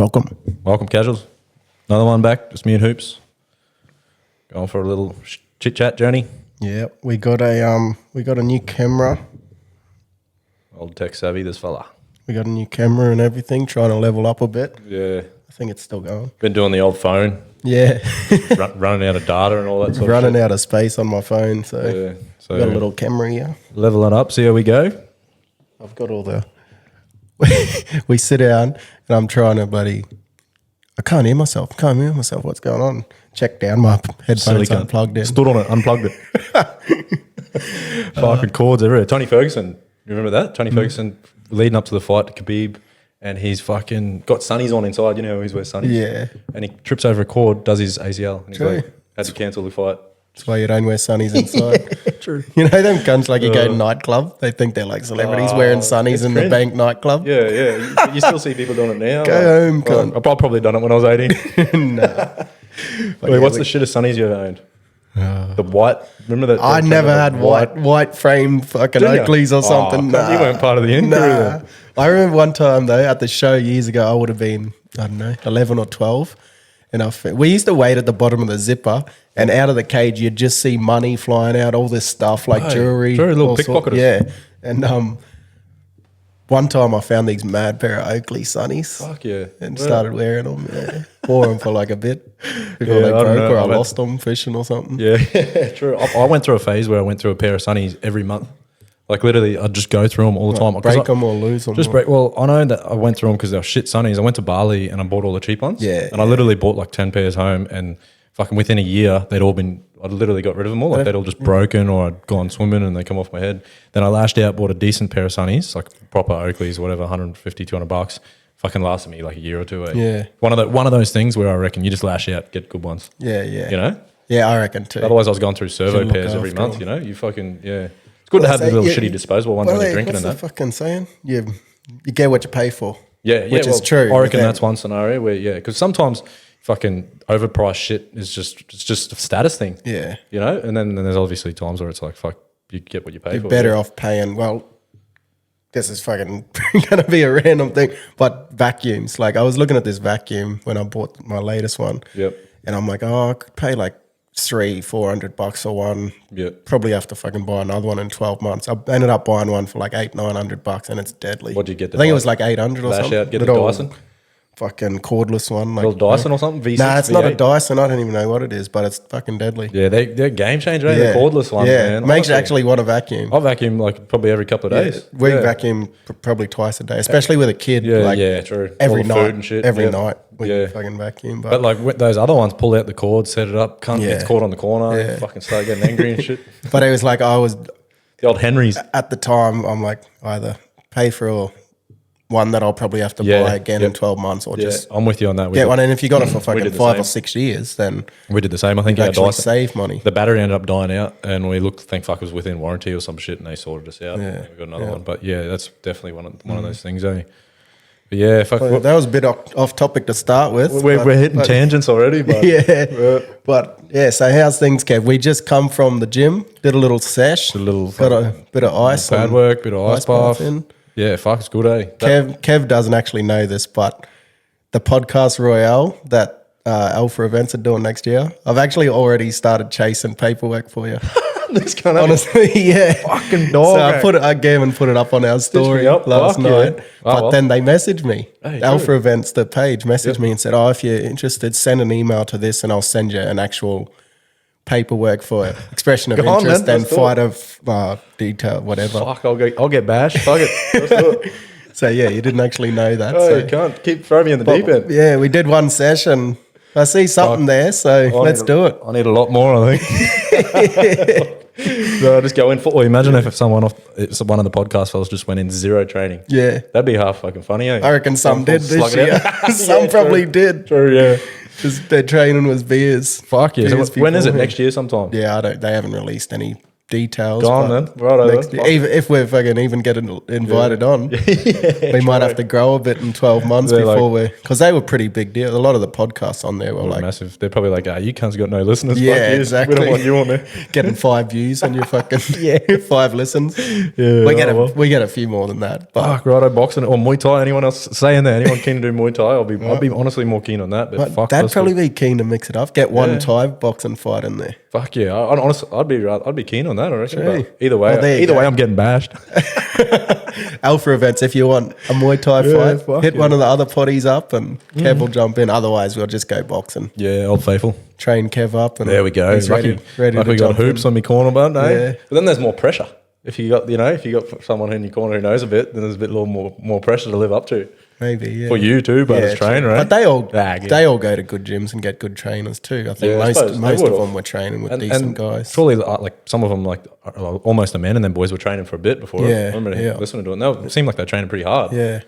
Welcome, casuals. Another one back. Just me and Hoops. Going for a little chit chat journey. Yeah, we got a new camera. Old tech savvy, this fella. We got a new camera and everything. Trying to level up a bit. Yeah. I think it's still going. Been doing the old phone. Yeah, running out of data and all that sort running of shit. out of space on my phone. So, So we got a little camera here. leveling up. See how we go. I've got all the. We sit down and I'm trying to I can't hear myself. What's going on? Check down. My headphones Silly unplugged in. Stood on it, unplugged it. Fucking cords everywhere. Tony Ferguson. You remember that? Tony Ferguson leading up to the fight to Khabib, and he's fucking got sunnies on inside. You know how he's wears sunnies? Yeah. And he trips over a cord, does his ACL. And he's True. like, had to cancel the fight. That's why you don't wear sunnies inside. True. You know them cunts like you go to nightclub. They think they're like celebrities wearing sunnies in the bank nightclub. Yeah. You still see people doing it now. Go home, cunt. I've probably done it when I was 18. Nah. Wait, what's the shittest sunnies you ever owned? The white. Remember that? I never had white frame fucking Didn't you? Oakleys or something. Oh, you weren't part of the injury then. I remember one time though at the show years ago, I would have been, I don't know, 11 or 12. And we used to wait at the bottom of the zipper, and out of the cage you'd just see money flying out, all this stuff like jewelry. Little pickpocketers. Yeah. And one time I found these mad pair of Oakley sunnies. Fuck yeah. And started wearing them. Yeah. Wore them for like a bit before they I don't broke, know. or I lost them fishing or something. Yeah, true. I went through a phase where I went through a pair of sunnies every month. Like literally, I'd just go through them all the time. Break them or lose them. Well, I know that I went through them because they were shit sunnies. I went to Bali and I bought all the cheap ones. Yeah, and I literally bought like 10 pairs home, and fucking within a year, I'd literally got rid of them all. Like they'd all just broken, or I'd gone swimming and they come off my head. Then I lashed out, bought a decent pair of sunnies, like proper Oakleys, whatever, 150, 200 bucks. Fucking lasted me like a year or two. Yeah. One of those things where I reckon you just lash out, get good ones. Yeah. You know? Yeah, I reckon too. Otherwise, I was going through servo Shouldn't look pairs every after month, them. you know? You fucking, yeah. It's good to have the little shitty disposable ones when you're drinking and what's that. the fucking saying? You get what you pay for. Yeah, Which is true. I reckon that's one scenario where, because sometimes fucking overpriced shit is just a status thing. Yeah. You know? And then there's obviously times where it's like, fuck, you get what you pay for. You're better off paying, well, this is fucking going to be a random thing, but vacuums. Like I was looking at this vacuum when I bought my latest one. Yep. And I'm like, oh, I could pay like $300-400 for one. Yep. Probably have to fucking buy another one in 12 months. I ended up buying one for like $800-900 and it's deadly. What'd you get? I think it was like 800 or Lash something. out, get the Dyson? Fucking cordless one. Like, Little Dyson or something? V6, Nah, it's not a V8? Dyson. I don't even know what it is, but it's fucking deadly. Yeah, they're game changer, eh? The cordless ones, man. It makes you Honestly. actually want to vacuum. I vacuum like probably every couple of days. We vacuum probably twice a day, especially with a kid. Yeah, like true. Every All the night, food and shit. every Yeah. night we Yeah. fucking vacuum. But like with those other ones, pull out the cord, set it up, cunt gets caught on the corner, Yeah. fucking start getting angry and shit. But it was like I was The old Henrys. at the time. I'm like either pay for one that I'll probably have to buy again in 12 months, or Yeah, just I'm with you on that. get one. And if you got it for fucking did the 5 same. or 6 years, then We did the same. I think you our actually Dyson, save money. the battery ended up dying out, and we looked. Thank fuck it was within warranty or some shit, and they sorted us out. Yeah. We got another one, but yeah, that's definitely one of those things, eh? But yeah, fuck. Well, that was a bit off topic to start with. We're hitting tangents already, but Yeah. But yeah, so how's things, Kev? We just come from the gym, did a little sesh, got a bit of ice, pad and work, bit of ice bath. in. Yeah, fuck, it's good, eh? Kev doesn't actually know this, but the Podcast Royale that Alpha Events are doing next year, I've actually already started chasing paperwork for you. This kind of Honestly, yeah. fucking dog. So I gave and put it up on our story me up. last Fuck night. yeah. But well. then they messaged me. Hey, Alpha true. Events, the page, messaged me and said, oh, if you're interested, send an email to this and I'll send you an actual paperwork for expression of Go on, interest man. and Let's do fight of detail, whatever. Fuck, I'll get bashed. Fuck it. Let's do it. So yeah, you didn't actually know that. Oh, so. you can't keep throwing me in the deep end. Yeah, we did one session. I see something there, so let's do it. I need a lot more, I think. So just go in for. Well, imagine if one of the podcast fellas just went in zero training. Yeah. That'd be half fucking funny, eh? I reckon some did this Slug it year. out. Some Yeah, probably true. did. True, yeah. Because their training was beers. Fuck yeah. So Beers when is it? beforehand. Next year sometime? Yeah, they haven't released any details. Go on, but then. Righto, next then. year, if we're fucking even getting invited on, we might have to grow a bit in 12 months before because they were pretty big deal. A lot of the podcasts on there were like massive. They're probably like, you cunts got no listeners. Yeah, Fuck you. exactly. We don't want you on there. Getting 5 views on your fucking 5 listens. Yeah, we get a few more than that. But fuck, righto, boxing or Muay Thai. Anyone else saying that? Anyone keen to do Muay Thai? I'd be honestly more keen on that. But fuck, they'd probably be keen to mix it up. Get one Thai boxing fight in there. Fuck yeah, honestly, I'd be keen on that. I reckon. True. But either way, I'm getting bashed. Alpha events. If you want a Muay Thai fight, hit one of the other potties up, and Kev will jump in. Otherwise, we'll just go boxing. Yeah, old faithful. Train Kev up, and there we go. He's ready like to we got jump hoops in. on my corner, but Yeah. But then there's more pressure. If you got someone in your corner who knows a bit, then there's a bit more pressure to live up to. Maybe, yeah. For you too, but as trainer, right? But they all go to good gyms and get good trainers too. I think most of them were training with decent guys. Surely, like some of them, like are almost a man, and then boys were training for a bit before. Yeah, I remember listening to it. And they seemed like they're training pretty hard. Yeah.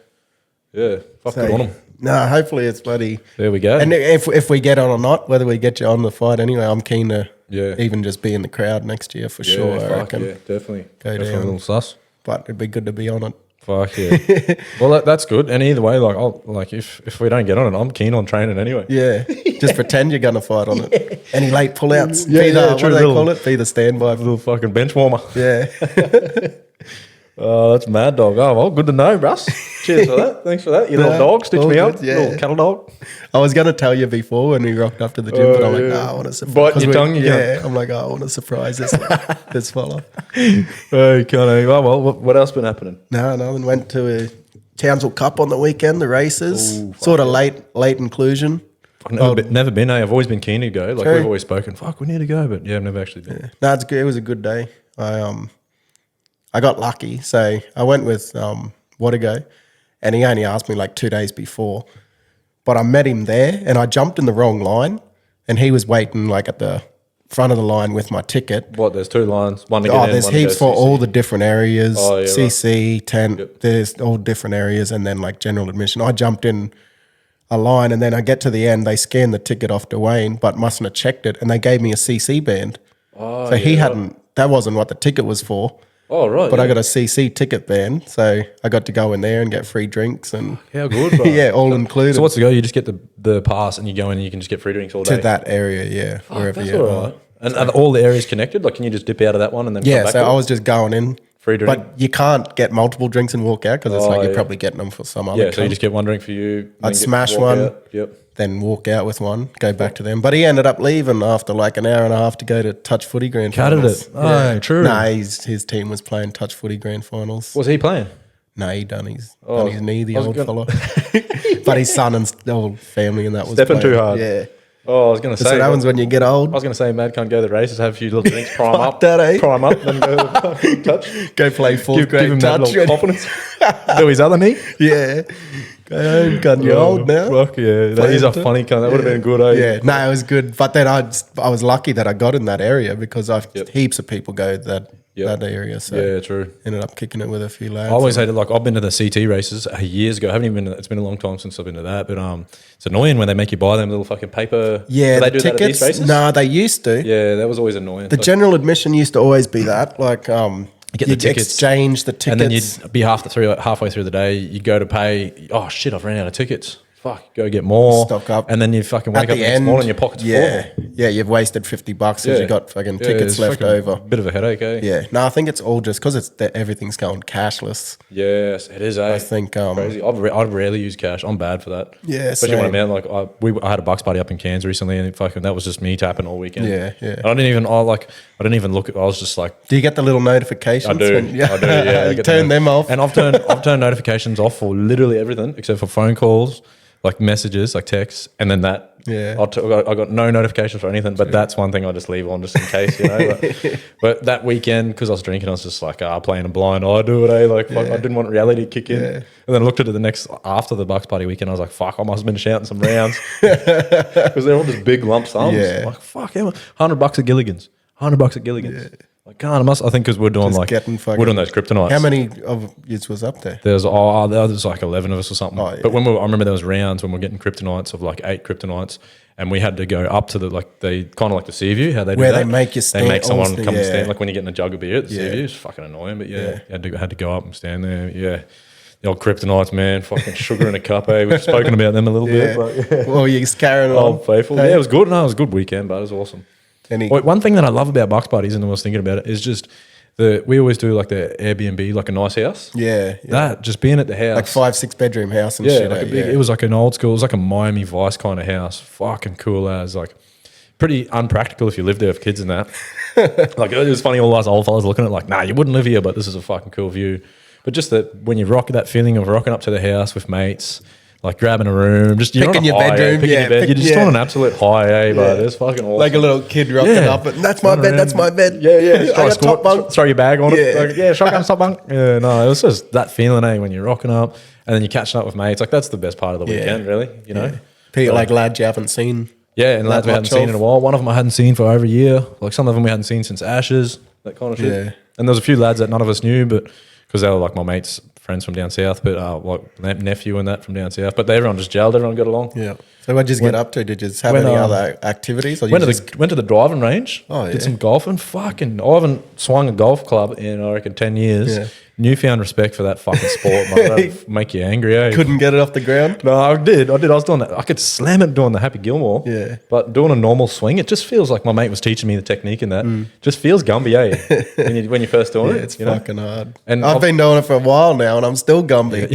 Fuck good on them. No, hopefully it's bloody. There we go. And if we get on or not, whether we get you on the fight anyway, I'm keen to even just be in the crowd next year for sure. I reckon. Yeah, definitely. Go down. A down. little sus. But it'd be good to be on it. Fuck yeah. Well, that's good. And either way, if we don't get on it, I'm keen on training anyway. Yeah. Just pretend you're going to fight on it. Any late pullouts? What do they call it? Be the standby. Little fucking bench warmer. Yeah. Oh, that's mad dog. Oh, well, good to know, Russ. Cheers for that. Thanks for that. Your little dog stitched me up. Little cattle dog. I was going to tell you before when we rocked up to the gym, but I'm like, I want to surprise. Bite your tongue, I'm like, I want to surprise this fella. Okay. Well, what else been happening? No, nothing. Went to a Townsville Cup on the weekend, the races. Sort of late inclusion. I've never been. I've always been keen to go. Like we've always spoken. Fuck, we need to go, but I've never actually been. Yeah. No, it's good. It was a good day. I got lucky. So I went with Wadigo, and he only asked me like 2 days before. But I met him there, and I jumped in the wrong line, and he was waiting like at the front of the line with my ticket. What? There's 2 lines. One to get in, there's one to heaps go for CC. all the different areas. Oh, yeah, CC, tent. There's all different areas, and then like general admission. I jumped in a line, and then I get to the end. They scanned the ticket off Dwayne, but mustn't have checked it, and they gave me a CC band. Oh, so he hadn't. That wasn't what the ticket was for. Oh, right. But I got a CC ticket band, so I got to go in there and get free drinks and how good, bro. yeah, all included. So what's the go? You just get the pass and you go in and you can just get free drinks all day. To that area, wherever that's you all are. right. And are all the areas connected? Like, can you just dip out of that one and then come back so to I it? was just going in. Free drink. But you can't get multiple drinks and walk out because it's like you're probably getting them for some other so you just get one drink for you. I'd smash one. Out. Yep. Then walk out with one, go back to them. But he ended up leaving after like an hour and a half to go to touch footy grand Cutted finals. it. Oh, true. Nah, his team was playing touch footy grand finals. Was he playing? No, he done his knee, the old fella. fella. But his son and the whole family and that was Stepping playing. too hard. Yeah. Oh, I was going to say. So what happens when you get old. I was going to say, Mad can't go to the races, have a few little drinks, prime up. that, eh? Prime up, then go to the fucking touch. Go play fourth Give grade him that touch. little confidence. Do his other knee. Yeah. Go home, gun, you're old now. Fuck yeah. He's a funny cunt. That would have been good, eh? Yeah, no, it was good. But then I was lucky that I got in that area because heaps of people go that area. So yeah, true. Ended up kicking it with a few lads. I always hated, like, I've been to the CT races years ago. I haven't even it's been a long time since I've been to that. But it's annoying when they make you buy them little fucking paper. Yeah, do they the do tickets. That at these races? No, they used to. Yeah, that was always annoying. The general admission used to always be that. Like, you get the tickets, exchange the tickets. and then you'd be halfway through the day, you go to pay. Oh shit, I've ran out of tickets. Fuck, go get more. Stock up. And then you fucking wake up the next morning and your pocket's full. Yeah, you've wasted $50 because you got fucking tickets left over. Bit of a headache, eh? Yeah, no, I think it's all just because everything's going cashless. Yes, it is, eh? I think crazy. I'd rarely use cash. I'm bad for that. Yeah, especially when I'm out. Like I had a Bucks party up in Cairns recently, and that was just me tapping all weekend. Yeah. And I didn't even look. I was just like, do you get the little notifications? I do. Yeah, you turn them off, and I've turned notifications off for literally everything except for phone calls, like messages, like texts, and then that. Yeah, I got no notifications for anything, but that's one thing I just leave on just in case, you know. But that weekend, because I was drinking, I was just like, playing a blind eye, do it, eh? Like, I didn't want reality to kick in. And then I looked at it after the Bucks party weekend, I was like, fuck, I must have been shouting some rounds. Because they're all just big lump sums. Yeah. Like, fuck, $100 at Gilligan's. $100 at Gilligan's. Yeah. I can't. I think because we're doing Just like getting fucking- we're doing those kryptonites. How many of you was up there? There was like 11 of us or something. Oh, yeah. But I remember there was rounds when we are getting kryptonites of like 8 kryptonites, and we had to go up to the they kind of like the sea view. How they do Where that. they make you stand. They make someone honestly, come and yeah. stand like when you're getting a jug of beer at the sea Yeah. view. It's fucking annoying, but Yeah. you had to go up and stand there. Yeah, the old kryptonites, man, fucking sugar in a cup. We've spoken about them a little bit. But yeah. Well, you're just carrying on. Old faithful. Hey. Yeah, it was good. No, it was a good weekend, but it was awesome. One thing that I love about Bucks Buddies, and I was thinking about it, is just we always do like the Airbnb, like a nice house. Yeah. That just being at the house, Like 5-6 bedroom house and yeah, shit. like a eh? big. Yeah. It was like an old school. It was like a Miami Vice kind of house. Fucking cool as like. Pretty unpractical if you live there with kids and that. Like it was funny, all us old fellas looking at it like, nah, you wouldn't live here, but this is a fucking cool view. But just that when you rock that feeling of rocking up to the house with mates, like grabbing a room, just you're Picking on a your high, bedroom, picking yeah, your bed. You're just on an absolute high, but it's fucking awesome. Like a little kid rocking Yeah. up, and that's my Run bed. around. That's my bed. Yeah. I Just got top bunk. throw your bag on it. Yeah. Like, yeah, shotgun, top bunk. Yeah, no, it was just that feeling, when you're rocking up and then you're catching up with mates. Like that's the best part of the weekend, really. You know, People like lads you haven't seen. yeah, and lads we hadn't much seen of. in a while. One of them I hadn't seen for over a year. Like some of them we hadn't seen since Ashes, that kind of shit. Yeah. And there was a few lads that none of us knew, but because they were like my mates, friends from down south, but like nephew and that from down south. But everyone just gelled, everyone got along. Yeah. So what did you get up to? Did you just have any other activities? Or you Went just, to the driving range. Oh, yeah. Did some golfing. Fucking, I haven't swung a golf club in I reckon 10 years. Yeah. Newfound respect for that fucking sport, mate. That'd make you angry, eh? couldn't get it off the ground? No, I did. I was doing that. I could slam it doing the Happy Gilmore. Yeah. But doing a normal swing, it just feels like my mate was teaching me the technique in that. Just feels Gumby, eh? when you're first doing Yeah, it. it's you know? fucking hard. And I've been doing it for a while now, and I'm still Gumby.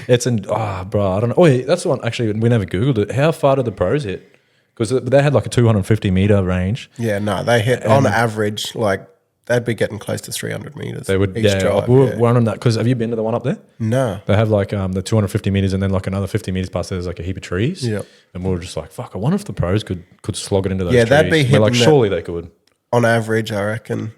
It's bro, I don't know. Oh, yeah, that's the one. Actually, we never Googled it. How far did the pros hit? Because they had like a 250 meter range. Yeah, no, they hit on average like they'd be getting close to 300 meters. They would, each yeah. drive. We were running that because have you been to the one up there? No. They have like the 250 meters and then like another 50 meters past there's like a heap of trees. Yeah. And we were just like, fuck, I wonder if the pros could slog it into those Yeah, trees. they'd be We're like, hitting that- surely they could. On average, I reckon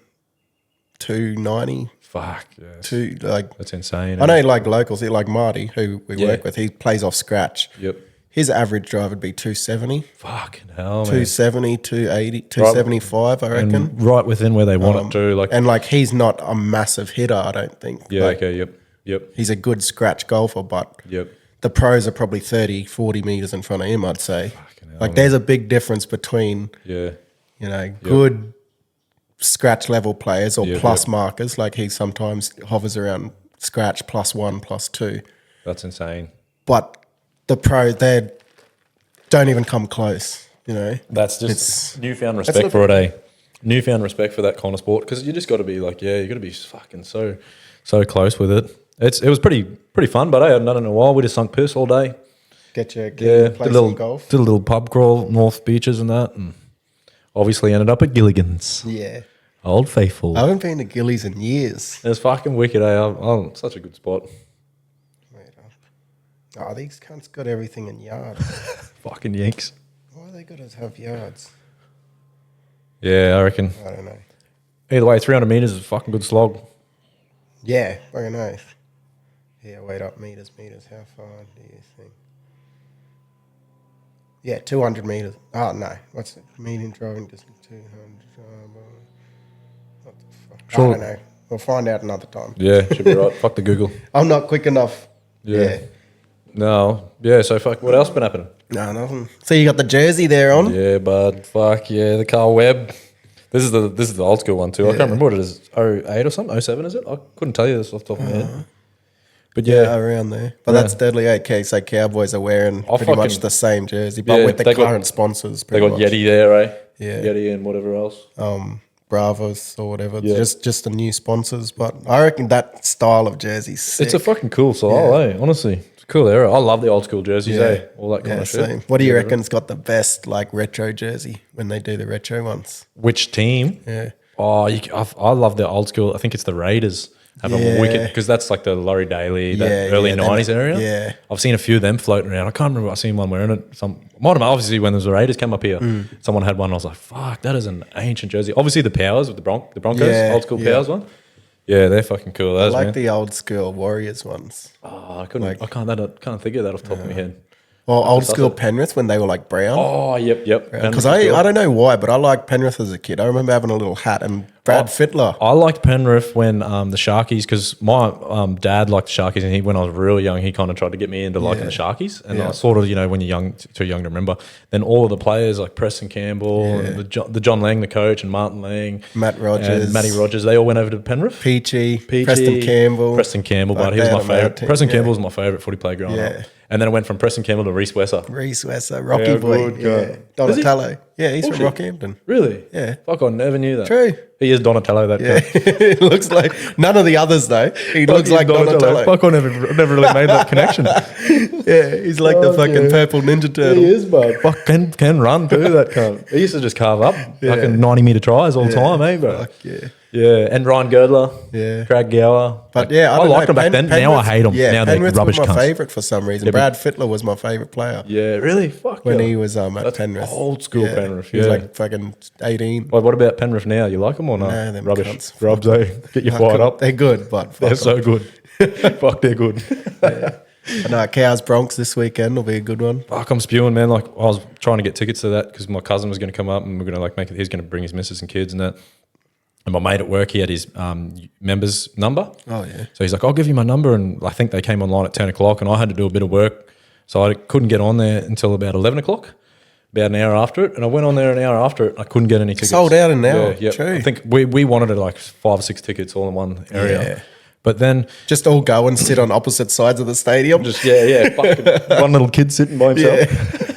290. Fuck, yeah. That's insane. I know like locals, like Marty, who we Yeah. work with, he plays off scratch. Yep. His average drive would be 270, Fucking hell, man. 270, 280, 275, I reckon. And right within where they want it to. Like, And like he's not a massive hitter, I don't think. yeah, Like, okay, yep. he's a good scratch golfer, but Yep. the pros are probably 30, 40 meters in front of him, I'd say. hell, Like there's a big difference between, Yeah. good scratch level players or Yep, plus yep. markers. Like he sometimes hovers around scratch +1, +2. That's insane. But the pro, they don't even come close, That's just It's- newfound respect for it, eh? Newfound respect for that kind of sport because you just got to be like, you got to be fucking so close with it. It was pretty fun, but I hadn't done it in a while. We just sunk piss all day. Get your Yeah, play some golf. did a little pub crawl, North Beaches and that, and obviously ended up at Gilligan's. Yeah. Old Faithful. I haven't been to Gillies in years. It was fucking wicked, eh? Oh, such a good spot. Wait up. Oh, these cunts got everything in yards. Fucking Yanks. Why are they got to have yards? Yeah, I reckon. I don't know. Either way, 300 meters is a fucking good slog. Yeah, very nice. Yeah, wait up, meters. How far do you think? Yeah, 200 meters. Oh, no. What's it? Median driving distance, 200. What the fuck? Sure. I don't know. We'll find out another time. Yeah, should be right. Fuck the Google. I'm not quick enough. Yeah. No. Yeah, so fuck, what else been happening? No, nothing. So you got the jersey there on? Yeah, bud. Fuck yeah, the Carl Webb. This is the old school one too. I can't remember what it is. 08 or something? 07 is it? I couldn't tell you this off the top of my head. But Yeah, yeah. around there. But that's deadly. Okay, so Cowboys are wearing pretty much fucking- the same jersey, but Yeah, with the they got- current sponsors. They Pretty got much. Yeti there, eh? Yeah. Yeti and whatever else. Bravos or whatever. Yeah. Just the new sponsors. But I reckon that style of jersey's sick. It's a fucking cool style, eh? Honestly. It's a cool era. I love the old school jerseys, eh? All that kind of shit. same. What do you reckon's got the best like retro jersey when they do the retro ones? Which team? Yeah. Oh, I love the old school. I think it's the Raiders. Have a Yeah. wicked because that's like the Laurie Daly, that Yeah, early yeah, '90s them- area. yeah. I've seen a few of them floating around. I can't remember. I seen one wearing it. Might have obviously when the Raiders came up here, someone had one. I was like, "Fuck, that is an ancient jersey." Obviously, the Powers with the Broncos, Yeah, old school yeah. Powers one. Yeah, they're fucking cool. I Those, like man. the old school Warriors ones. Oh, I can't think of that off the top of my head. Well, old school Penrith when they were like brown. Oh, yep. Because I don't know why, but I liked Penrith as a kid. I remember having a little hat and Brad Fittler. I liked Penrith when the Sharkies, because my dad liked the Sharkies, and when I was really young, he kind of tried to get me into liking the Sharkies. And I sort of, when you're young, too young to remember, then all of the players like Preston Campbell and the John Lang, the coach, and Martin Lang, Matt Rogers, and Matty Rogers, they all went over to Penrith. Peachy, Preston Campbell, but he was my favourite. Preston Campbell was my favourite footy player growing up. And then I went from Preston Campbell to Reece Wesser. Rocky boy. Donatello. Yeah, he's from Rockhampton. Really? Yeah. Fuck, I never knew that. True. He is Donatello, that guy. It looks like none of the others though. He looks like Donatello. Fuck, I never really made that connection. Yeah, he's like the fucking purple Ninja Turtle. He is, bud. Fuck, can run too, that cunt. He used to just carve up fucking 90-metre tries all the time, eh, bro? Fuck yeah. Yeah, and Ryan Girdler. Yeah. Craig Gower. But I liked him back then. Now I hate him. Now they're Penrith rubbish was my cunts. favourite for some reason. Brad Fittler was my favourite player. Yeah, really? Fuck when he was at Penrith. Old school Penrith, He was like fucking 18. Well, what about Penrith now? You like them or not? Nah, them rubbish. cunts. Rubs, eh? Get you fired up. They're good, but They're so good. Fuck, they're good. And Cows Bronx this weekend will be a good one. Fuck, I'm spewing, man. Like, I was trying to get tickets to that because my cousin was going to come up and we're going to like make it. He's going to bring his missus and kids and that. And my mate at work, he had his member's number. Oh, yeah. So he's like, I'll give you my number. And I think they came online at 10 o'clock and I had to do a bit of work. So I couldn't get on there until about 11 o'clock, about an hour after it. And I went on there an hour after it. I couldn't get any tickets. Sold out in an hour. Yeah. True. I think we wanted like 5 or 6 tickets all in one area. Yeah. But then just all go and sit on opposite sides of the stadium. Just fucking one little kid sitting by himself.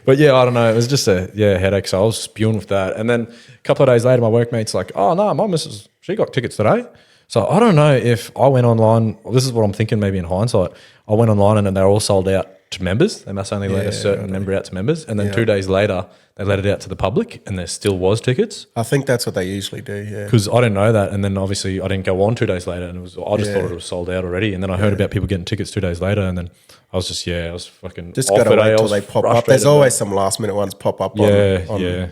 But yeah, I don't know. It was just a headache. So I was spewing with that. And then a couple of days later, my workmate's like, "Oh no, my missus, she got tickets today." So I don't know if I went online. This is what I'm thinking. Maybe in hindsight, I went online and they're all sold out to members. They must only let a certain number out to members. And then 2 days later, they let it out to the public, and there still was tickets. I think that's what they usually do. Yeah, because I didn't know that, and then obviously I didn't go on 2 days later, and I just thought it was sold out already. And then I heard about people getting tickets 2 days later, and then I was just I was fucking just got to wait till they pop up. There's always some last minute ones pop up on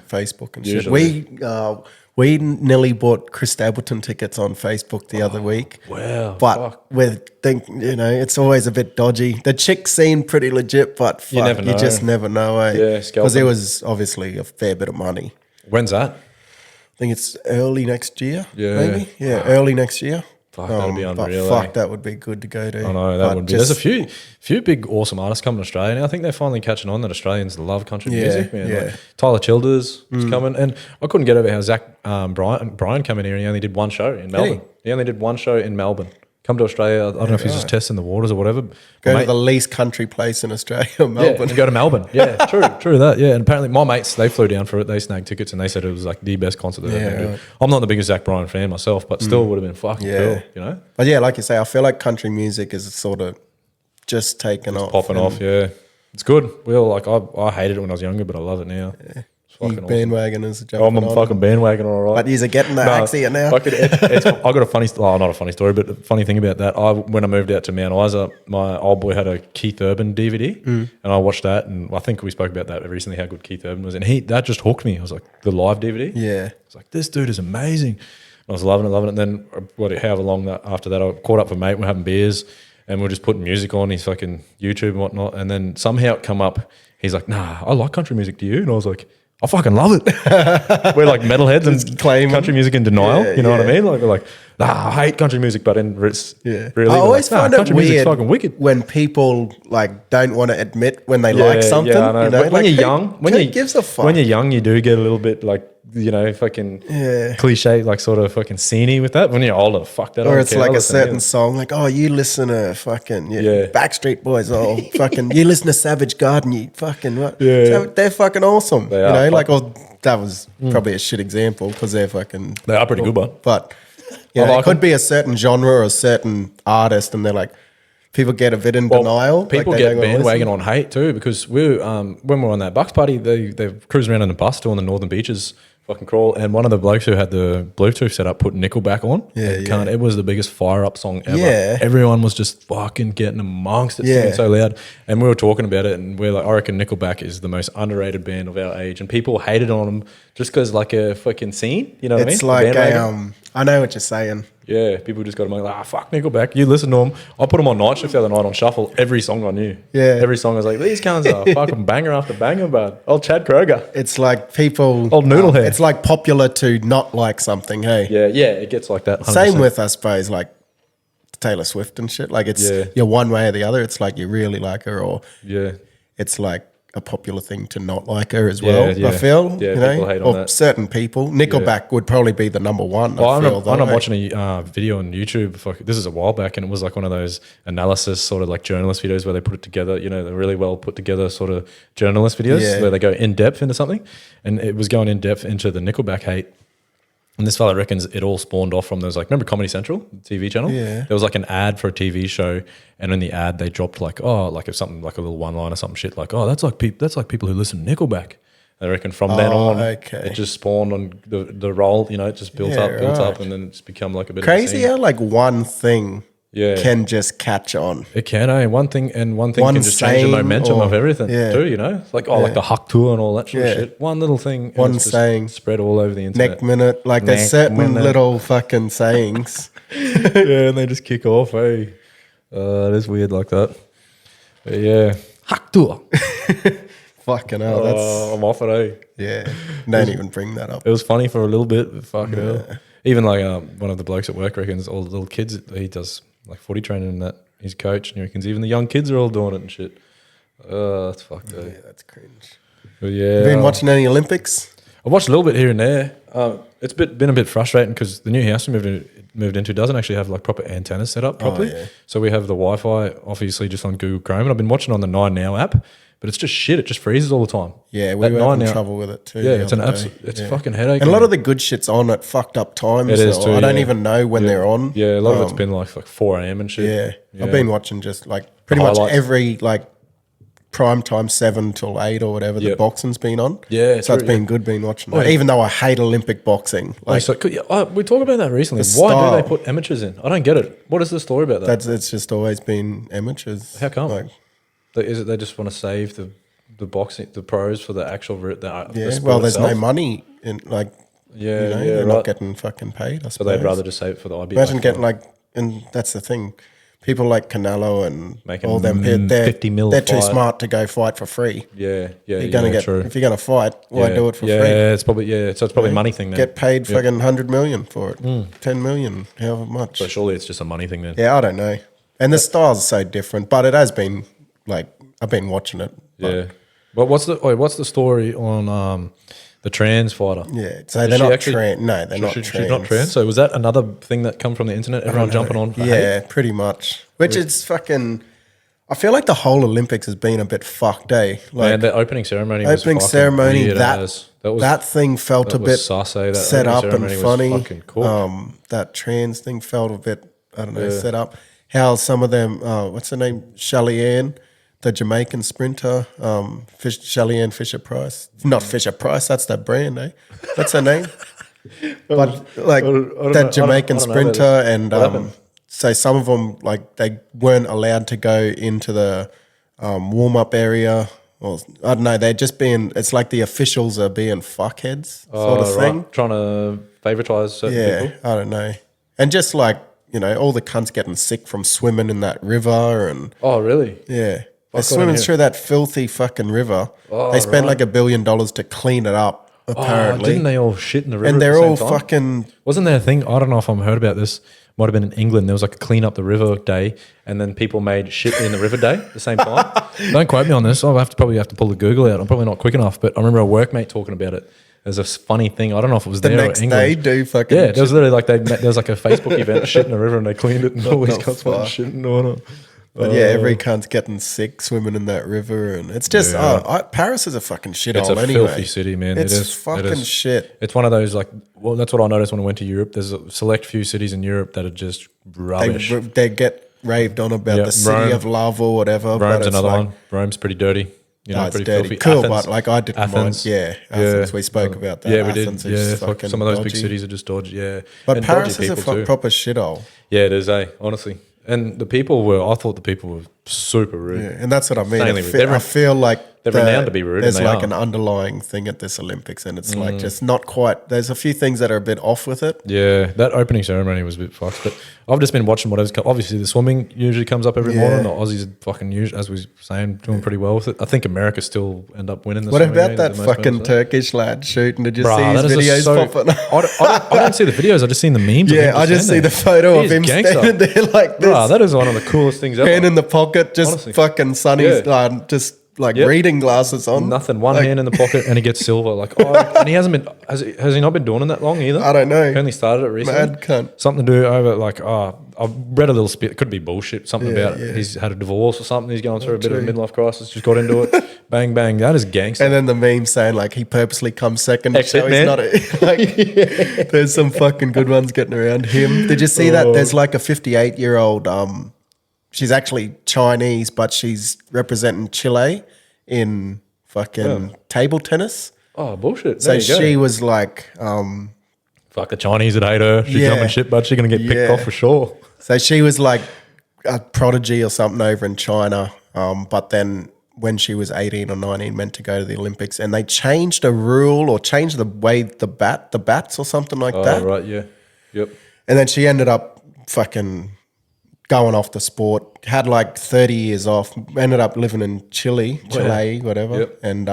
Facebook and usually. Shit. We nearly bought Chris Stapleton tickets on Facebook the other week. Wow. But it's always a bit dodgy. The chicks seem pretty legit, but you just never know, eh? Yeah, because it was obviously a fair bit of money. When's that? I think it's early next year, maybe? Yeah, early next year. Fuck, that'd be unreal. Fuck, that would be good to go to. I know, that would be. There's a few big, awesome artists coming to Australia now. I think they're finally catching on that Australians love country music, man. Yeah. Like Tyler Childers is coming. And I couldn't get over how Zach Bryan came in here and he only did one show in Melbourne. He only did one show in Melbourne. Come to Australia. I don't know if he's just testing the waters or whatever. Go to the least country place in Australia, Melbourne. Yeah, go to Melbourne. Yeah, true that. Yeah, and apparently my mates, they flew down for it. They snagged tickets and they said it was like the best concert they've ever been to. I'm not the biggest Zach Bryan fan myself, but still would have been fucking cool, you know? But yeah, like you say, I feel like country music is sort of just taken off. Popping off, yeah. It's good. I hated it when I was younger, but I love it now. Yeah. Bandwagoners jumping on. I'm a fucking bandwagon, all right. But you're getting the axe here now. I got a funny, not a funny story, but a funny thing about that. When I moved out to Mount Isa, my old boy had a Keith Urban DVD, and I watched that, and I think we spoke about that recently, how good Keith Urban was, and that just hooked me. I was like, the live DVD. Yeah, I was like, this dude is amazing. And I was loving it. And then however long after that, I caught up with a mate. We're having beers, and we're just putting music on his fucking YouTube and whatnot. And then somehow it come up. He's like, "Nah, I like country music. Do you?" And I was like, I fucking love it. We're like metalheads and claim country music in denial. You know what I mean? Like we're like, I hate country music, but it's really. I always find it weird fucking wicked when people like don't want to admit when they like something. Yeah, I know. You know? When you're young, who gives a fuck? When you're young, you do get a little bit like fucking cliche, like sort of fucking sceney with that. When you're older, fuck that. Or it's like a certain song, like, oh, you listen to fucking Backstreet Boys, oh, fucking, you listen to Savage Garden, you fucking what? Yeah, they're fucking awesome. They are, like, that was probably a shit example because they are pretty good, but it could be a certain genre or a certain artist, and they're like. People get a bit in denial. People get bandwagon on hate too because when we were on that Bucks party, they cruised around in a bus doing the Northern Beaches fucking crawl, and one of the blokes who had the Bluetooth set up put Nickelback on. It was the biggest fire up song ever. Yeah. Everyone was just fucking getting amongst it, singing so loud. And we were talking about it, and we're like, I reckon Nickelback is the most underrated band of our age, and people hated on them just because like a fucking scene. You know what I mean? It's like I know what you're saying. Yeah, people just got to be like, fuck Nickelback. You listen to them. I put them on night shift the other night on shuffle. Every song I knew. Yeah. Every song I was like, these cunts are fucking banger after banger, bud. Old Chad Kroger. It's like people. Old Noodlehead. It's It's like popular to not like something, hey? Yeah, it gets like that. 100%. Same with, I suppose, like Taylor Swift and shit. Like it's you're one way or the other. It's like you really like her, or it's like a popular thing to not like her as well. I feel, you know, people hate on or that. certain people. Nickelback would probably be the number one. Well, I'm watching a video on YouTube. This is a while back, and it was like one of those analysis sort of like journalist videos where they put it together. You know, they're really well put together sort of journalist videos where they go in depth into something, and it was going in depth into the Nickelback hate. And this fella reckons it all spawned off from those, like, remember Comedy Central, the TV channel? Yeah. There was like an ad for a TV show, and in the ad they dropped like, oh, like if something like a little one line or something shit, like, oh, that's like people who listen to Nickelback. And I reckon from then on, it just spawned on the role. You know, it just built up, and then it's become like a bit crazy of a how like one thing can just catch on. It can, One thing can just change the momentum of everything too, you know? Like, like the Huck tour and all that sort of shit. One little thing. One saying. Spread all over the internet. Neck minute. Like there's certain little fucking sayings. And they just kick off, hey. It is weird like that. But yeah. Huck tour. Fucking hell, I'm off it, eh? Yeah. Don't even bring that up. It was funny for a little bit, but fucking hell. Even like one of the blokes at work reckons all the little kids, he does like footy training and that, he's coach, and he reckons even the young kids are all doing it and shit. That's fucked, eh? Yeah, that's cringe. But yeah. You been watching any Olympics? I watched a little bit here and there. It's been a bit frustrating because the new house we moved into doesn't actually have like proper antennas set up properly. So we have the Wi-Fi obviously just on Google Chrome, and I've been watching on the 9 Now app. But it's just shit. It just freezes all the time. Yeah, we were having trouble with it too. Yeah, it's an it's a fucking headache. And a lot of the good shit's on at fucked up times. It is too. I don't even know when they're on. Yeah, a lot of it's been like 4 a.m. and shit. Yeah, I've been watching just like pretty much every like prime time 7 till 8 or whatever the boxing's been on. Yeah, so it's been good being watching that. Even though I hate Olympic boxing. Like, we talked about that recently. Why do they put amateurs in? I don't get it. What is the story about that? It's just always been amateurs. How come? Like, is it they just want to save the pros for the actual the well, there's no money in like they're not right. getting fucking paid. I suppose. So they'd rather just save it for the IBF. Imagine getting like, and that's the thing. People like Canelo and making all them, they're too smart to go fight for free. Yeah, you're gonna get true. If you're gonna fight, why do it for free? Yeah, it's probably so it's probably a money thing then. Get paid fucking 100 million for it, 10 million, however much. So surely it's just a money thing then. Yeah, I don't know. And the styles are so different, but it has been like I've been watching it. Yeah. But what's the story on the trans fighter? Yeah, so they're not trans. No, they're not trans. She's not trans. So was that another thing that come from the internet? Everyone jumping on? For hate? Pretty much. Which is fucking. I feel like the whole Olympics has been a bit fucked, eh? Like, man, the opening ceremony. Weird that thing felt a bit set up and funny. That trans thing felt a bit set up. How some of them, what's her name, Shelly Ann. The Jamaican sprinter, Shelly Ann Fisher-Price. Not Fisher-Price, that's that brand, eh? What's her name? But like that Jamaican sprinter and so some of them, like they weren't allowed to go into the warm-up area. Or I don't know, they're just being, it's like the officials are being fuckheads sort of thing. Trying to favoritise certain people. I don't know. And just like, all the cunts getting sick from swimming in that river and... Oh, really? Yeah. They're swimming through that filthy fucking river. They spent like $1 billion to clean it up, apparently. Didn't they all shit in the river and they're at the all same time? fucking... Wasn't there a thing, I don't know if I've heard about this, might have been in England, there was like a clean up the river day and then people made shit in the river day at the same time. Don't quote me on this. I'll probably have to pull the Google out. I'm probably not quick enough, but I remember a workmate talking about it. There's a funny thing. I don't know if it was there or England. The next day, fucking... Yeah, there was literally like there was like a Facebook event, shit in the river, and they cleaned it and all these cunts went shitting on it. But yeah, every cunt's getting sick swimming in that river, and it's just Paris is a fucking shithole. It's a filthy city, man. It's fucking shit. It's one of those like, well, that's what I noticed when I went to Europe. There's a select few cities in Europe that are just rubbish. They get raved on about the city of love or whatever. Rome's another one. Rome's pretty dirty. It's pretty dirty. filthy. Cool, Athens, but like I didn't Athens, mind. Athens. We spoke about that. Yeah, we Athens did. Is some of those dodgy. big cities are just dodgy. Yeah, but and Paris is a too. proper shithole. Yeah, it is. Honestly. And I thought the people were super rude. Yeah, and that's what I mean. I feel like they're renowned to be rude. There's and they like are. an underlying thing at this Olympics, and it's like just not quite. There's a few things that are a bit off with it. Yeah, that opening ceremony was a bit fucked. But I've just been watching whatever's obviously the swimming usually comes up every morning. The Aussies are fucking usually, as we were saying, doing pretty well with it. I think America still end up winning. What about that fucking Turkish lad shooting? Did you see his that is videos popping up? I don't see the videos. I just seen the memes. Yeah, I just see the photo of him standing there like this. That is one of the coolest things ever. Hand in the pocket, just Honestly. fucking Sonny's just like reading glasses on. Nothing. One hand in the pocket and he gets silver. Like, and he hasn't been. Has he not been doing it that long either? I don't know. He only started it recently. Mad cunt. Something to do over like. I've read a little bit. It could be bullshit. Something about he's had a divorce or something. He's going through a bit of a midlife crisis. Just got into it. Bang bang. That is gangster. And then the meme saying like he purposely comes second. Exit, so man. he's not like. There's some fucking good ones getting around him. Did you see that? There's like a 58-year-old. She's actually Chinese, but she's representing Chile in fucking table tennis. Oh, bullshit. So There you go. she was like, Fuck the Chinese that hate her. She's Yeah. jumping shit, but she's going to get picked Yeah. off for sure. so she was like a prodigy or something over in China. But then when she was 18 or 19, meant to go to the Olympics, and they changed a rule or changed the way the bats or something like that. Oh, right, yeah. Yep. And then she ended up fucking going off the sport, had like 30 years off, ended up living in Chile, whatever. Yep. And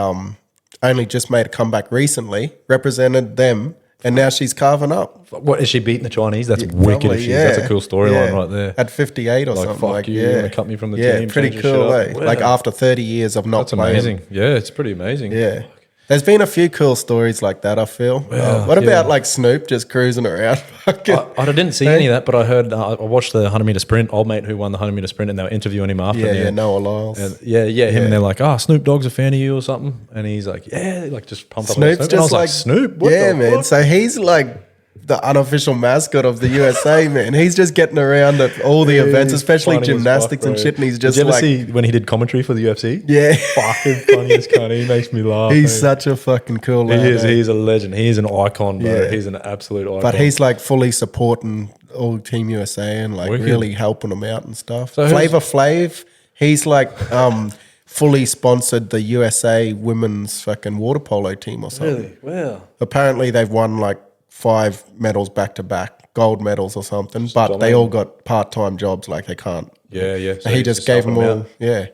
only just made a comeback recently, represented them, and now she's carving up. What, is she beating the Chinese? That's wicked if she is. That's a cool storyline right there. At 58 or Like, something. fuck Like, you, you're gonna cut me from the team, pretty change your cool, shit eh? up. Like Wow. after 30 years of not That's playing. amazing. Yeah, it's pretty amazing. Yeah. There's been a few cool stories like that, I feel. Yeah, what about yeah. like Snoop just cruising around? I didn't see any of that, but I heard, I watched the 100 meter sprint, old mate who won the 100 meter sprint, and they were interviewing him after. Noah Lyles. And him, and they're like, Snoop Dogg's a fan of you or something. And he's like, yeah, like just pumped Snoop's up. And I was just like, Snoop? What yeah, the man. fuck? So he's like the unofficial mascot of the USA, man. He's just getting around at all the events, He's especially funny as gymnastics fuck, and bro. shit. And he's just Did you ever like, see when he did commentary for the UFC? yeah, Fucking funniest cunt. He makes me laugh. he's man. such a fucking cool lad. He is. eh? He's a legend. He is an icon, bro. Yeah. He's an absolute icon. But he's like fully supporting all Team USA and like Wicked. really helping them out and stuff. So Flavor Flav, he's like fully sponsored the USA women's fucking water polo team or something. really? Wow. Apparently they've won like 5 medals back to back, gold medals or something, but they dominating. all got part-time jobs, like they can't. Yeah. So he just gave them all,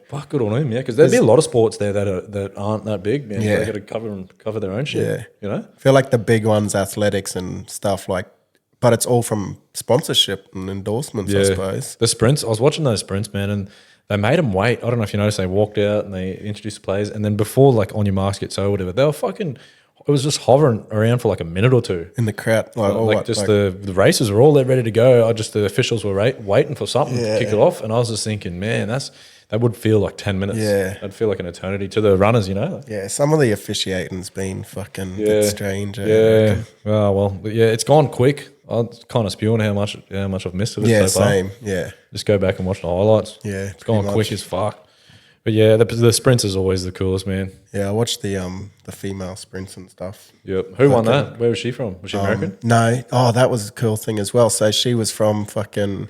Fuck, good on him, yeah. Because there'd be a lot of sports there that aren't that big, man. Yeah. They got to cover their own shit. Yeah. You know? I feel like the big ones, athletics and stuff like, but it's all from sponsorship and endorsements, I suppose. The sprints, I was watching those sprints, man, and they made them wait. I don't know if you noticed, they walked out and they introduced the players, and then before, like, on your mask, get so whatever, they were fucking, it was just hovering around for like a minute or two. In the crowd, The races were all there ready to go. The officials were waiting for something to kick it off, and I was just thinking, man, that would feel like 10 minutes. Yeah. That'd feel like an eternity to the runners, you know. Yeah, some of the officiating's been fucking bit strange. I Yeah. reckon. Well, yeah, it's gone quick. I'm kind of spewing how much I've missed of it Yeah, so far. same. Yeah. Just go back and watch the highlights. Yeah, It's gone pretty quick much. as fuck. But yeah, the sprints is always the coolest, man. Yeah, I watched the female sprints and stuff. Yep. Who won that? Where was she from? Was she American? No. Oh, that was a cool thing as well. So she was from fucking.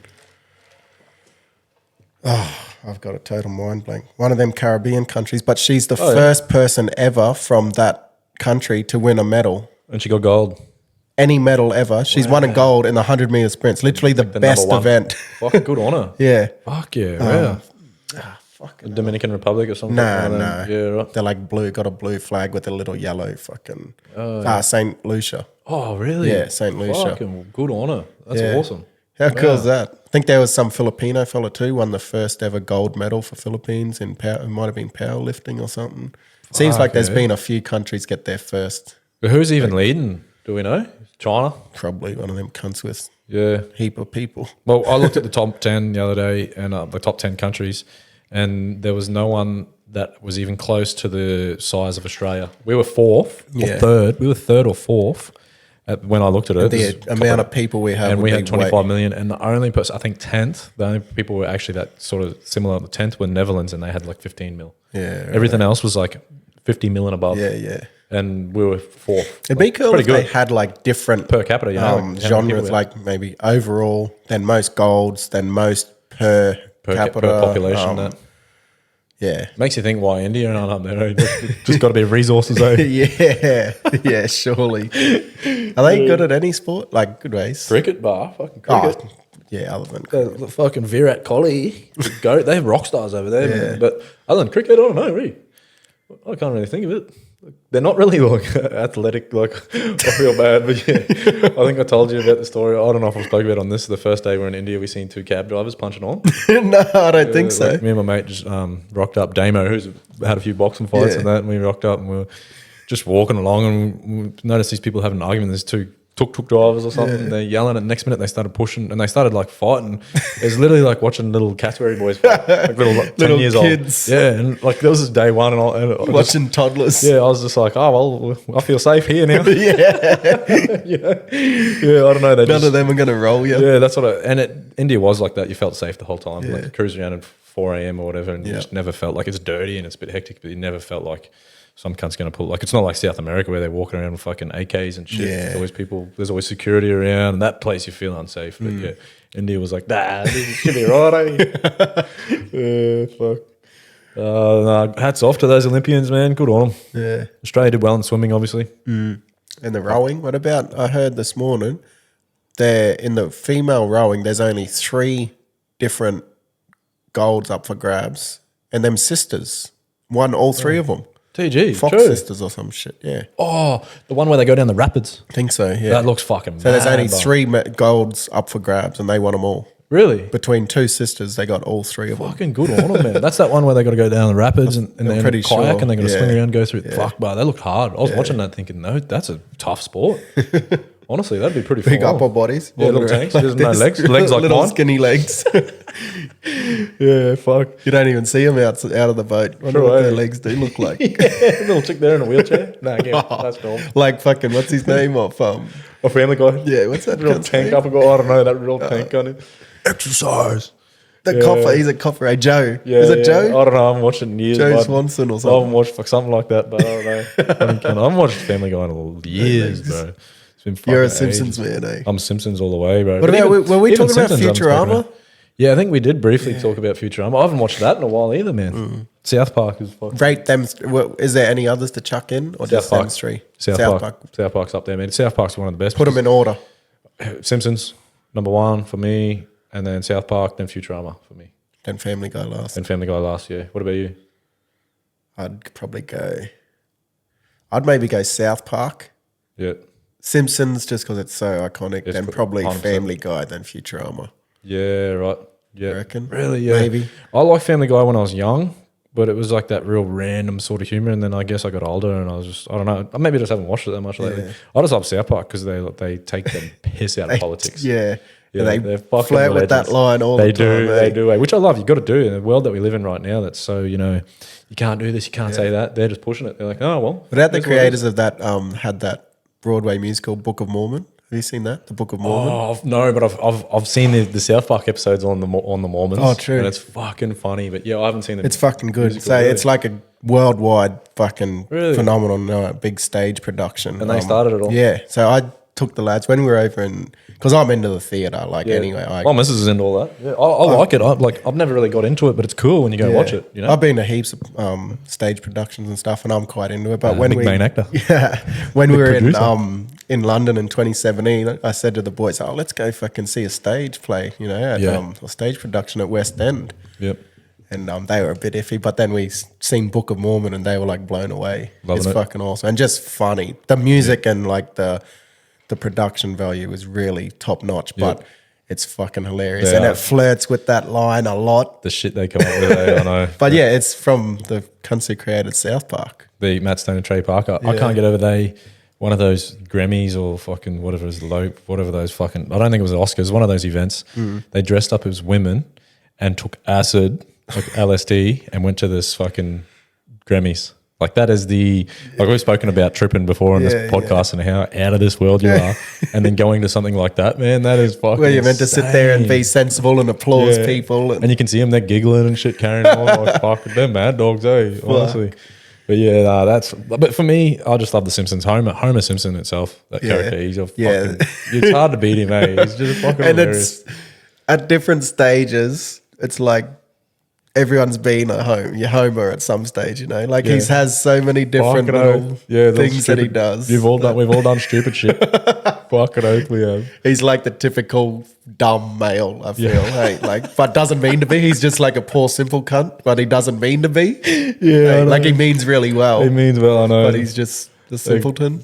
Oh, I've got a total mind blank. One of them Caribbean countries, but she's the first person ever from that country to win a medal. And she got gold. Any medal ever. She's won a gold in the 100-meter sprints. Literally the best number one. event. Fuck, good on her. Yeah. Fuck yeah. Wow. Fuck. The Dominican Republic or something? No, like no. that? Yeah, right. They're like blue, got a blue flag with a little yellow fucking. St. Lucia. Oh, really? Yeah, St. Lucia. Fucking good on her. That's Yeah. awesome. How cool is that? I think there was some Filipino fella too, won the first ever gold medal for Philippines in it might have been powerlifting or something. Seems like there's been a few countries get their first. But who's even leading? Do we know? China? Probably one of them cunts with Yeah. heap of people. Well, I looked at the top 10 the other day and the top 10 countries, and there was no one that was even close to the size of Australia. We were fourth or Yeah. third. We were third or fourth when I looked at it. The amount of people we have, and would we be had 25 million, and the only person, I think 10th, the only people were actually that sort of similar. The 10th were Netherlands, and they had like 15 mil. Yeah, right. Everything else was like 50 mil and above. Yeah. And we were fourth. It'd be cool if Pretty they good. had like different Per capita, you know, like how many people genres, we like maybe overall, then most golds, then most per capita population. um, That Yeah. Makes you think why India aren't up there. Eh? Just got to be resources, though. yeah, surely. Are they good at any sport? Like, good ways? Cricket, fucking cricket. Oh, yeah, other than The fucking Virat Kohli, the goat. They have rock stars over there, Yeah. man. But other than cricket, I don't know, really. I can't really think of it. They're not really like athletic, like I feel bad, but yeah. I think I told you about the story. I don't know if I spoke about it on this. The first day we were in India, we seen 2 cab drivers punching on. No, I don't think so. Like me and my mate just rocked up. Damo, who's had a few boxing fights and that, and we rocked up and we were just walking along and we noticed these people having an argument. There's 2 tuk-tuk drivers or something. They're yelling, and the next minute they started pushing and they started like fighting. It was literally like watching little Catsbury boys fight, like little 10 Little years kids. old. Yeah, and like there was this day one and I Watching toddlers. yeah, I was just like, oh, well, I feel safe here now. Yeah. yeah, I don't know. None of them are going to roll you. Yeah, that's what India was like that. You felt safe the whole time. Like you cruise around at 4 a.m. or whatever and you just never felt like it's dirty and it's a bit hectic, but you never felt like some cunt's going to pull. Like it's not like South America where they're walking around with fucking AKs and shit. Yeah. There's always people, there's always security around and that place you feel unsafe. But yeah, India was like, nah, this should be right, eh? Yeah, fuck. No, hats off to those Olympians, man. Good on them. Yeah. Australia did well in swimming, obviously. And the rowing, what about, I heard this morning, there in the female rowing, there's only 3 different golds up for grabs. And them sisters won all 3 of them. TG, Fox true. sisters or some shit, yeah. Oh, the one where they go down the rapids. I think so, yeah. That looks fucking So there's mad, only bro. 3 golds up for grabs and they won them all. Really? Between 2 sisters, they got all 3 of them. Fucking good on them, man. That's that one where they got to go down the rapids and then pretty kayak sure, and they got to yeah. swing around, go through. Fuck, bro, they looked hard. I was watching that thinking, no, that's a tough sport. Honestly, that'd be pretty Big full on. upper bodies. Yeah, little tanks. There's no legs. Legs like little mine. skinny legs. Yeah, fuck. You don't even see them out of the boat. I wonder True, what eh? their legs do look like. Yeah, little chick there in a wheelchair. Nah, again, that's normal. Like fucking, what's his name off? A Family Guy. Yeah, what's that Real cunt's tank name? up and go, I don't know, that real tank on it. Exercise. The Yeah. copper, he's a copper, eh? Joe. Yeah, Is it yeah. Joe? I don't know. I haven't watched it in years. Joe but Swanson or I something. haven't watched something like that, but I don't know. I haven't watched Family Guy in years, bro. It's been fucking You're a ages. Simpsons man, eh? I'm Simpsons all the way, bro. What But about, were we even talking about Simpsons I haven't spoken Futurama? about. Yeah, I think we did briefly talk about Futurama. I haven't watched that in a while either, man. South Park is fucking... Rate them. Is there any others to chuck in? Or just them 3? South Park. South Park's up there, man. South Park's one of the best. Put them in order. Simpsons, number 1 for me, and then South Park, then Futurama for me. Then Family Guy last. And Family Guy last year. What about you? I'd probably go... I'd maybe go South Park. Yeah. Simpsons, just because it's so iconic. It's Then probably 100%. Family Guy, then Futurama. Yeah, right. Yeah. You reckon? Really, yeah. Maybe. I liked Family Guy when I was young, but it was like that real random sort of humor. And then I guess I got older and I was just, I don't know, maybe I just haven't watched it that much lately. I just love South Park because they take the piss out of politics. Yeah. Yeah, they they're fucking flirt with that legends. line all They the time. do, eh? they do, which I love. You got to do in the world that we live in right now. That's so, you can't do this, you can't say that. They're just pushing it. They're like, oh well. But the that's what it creators is. of that had that Broadway musical, Book of Mormon. Have you seen that? The Book of Mormon. Oh no, but I've seen the South Park episodes on the Mormons. Oh, true. And it's fucking funny. But yeah, I haven't seen it. It's fucking good. musical, So really. it's like a worldwide fucking Really? phenomenon, big stage production. And they started it all? Yeah. So I took the lads when we were over because I'm into the theatre. Like Yeah. anyway, My missus is into all that. Yeah, I like it. I've never really got into it, but it's cool when you go watch it. I've been to heaps of stage productions and stuff, and I'm quite into it. But when big we main actor. yeah, when we were producer. in London in 2017, I said to the boys, "Oh, let's go fucking see a stage play, at a stage production at West End." Yep. And they were a bit iffy, but then we seen Book of Mormon and they were like blown away. Loving It's it. fucking awesome and just funny. The music and like the production value is really top notch, but it's fucking hilarious. They and are. it flirts with that line a lot. The shit they come up with, I know. But yeah, it's from the cunts who created South Park. The Matt Stone and Trey Parker. I can't get over one of those Grammys or fucking whatever those fucking, I don't think it was Oscars, one of those events. They dressed up as women and took acid, like LSD, and went to this fucking Grammys. Like that is like we've spoken about tripping before on this podcast and how out of this world you are. And then going to something like that, man, that is fucking Where you're meant to sit there and be insane. sensible and applause Yeah. people. And you can see them, they're giggling and shit, carrying on. Like, fuck, they're mad dogs, eh? Honestly. But yeah, but for me, I just love The Simpsons. Homer Simpson itself, that character, he's a fucking, it's hard to beat him, eh? He's just fucking And hilarious. it's at different stages, it's like everyone's been a homer at some stage, you know. Like he has so many different little things that he does. We've all done stupid shit. Fucking oath we have. He's like the typical dumb male, I feel. Hey, like, but doesn't mean to be. He's just like a poor simple cunt, but he doesn't mean to be. Yeah, hey, like he means really well. He means well, I know. But he's just the simpleton.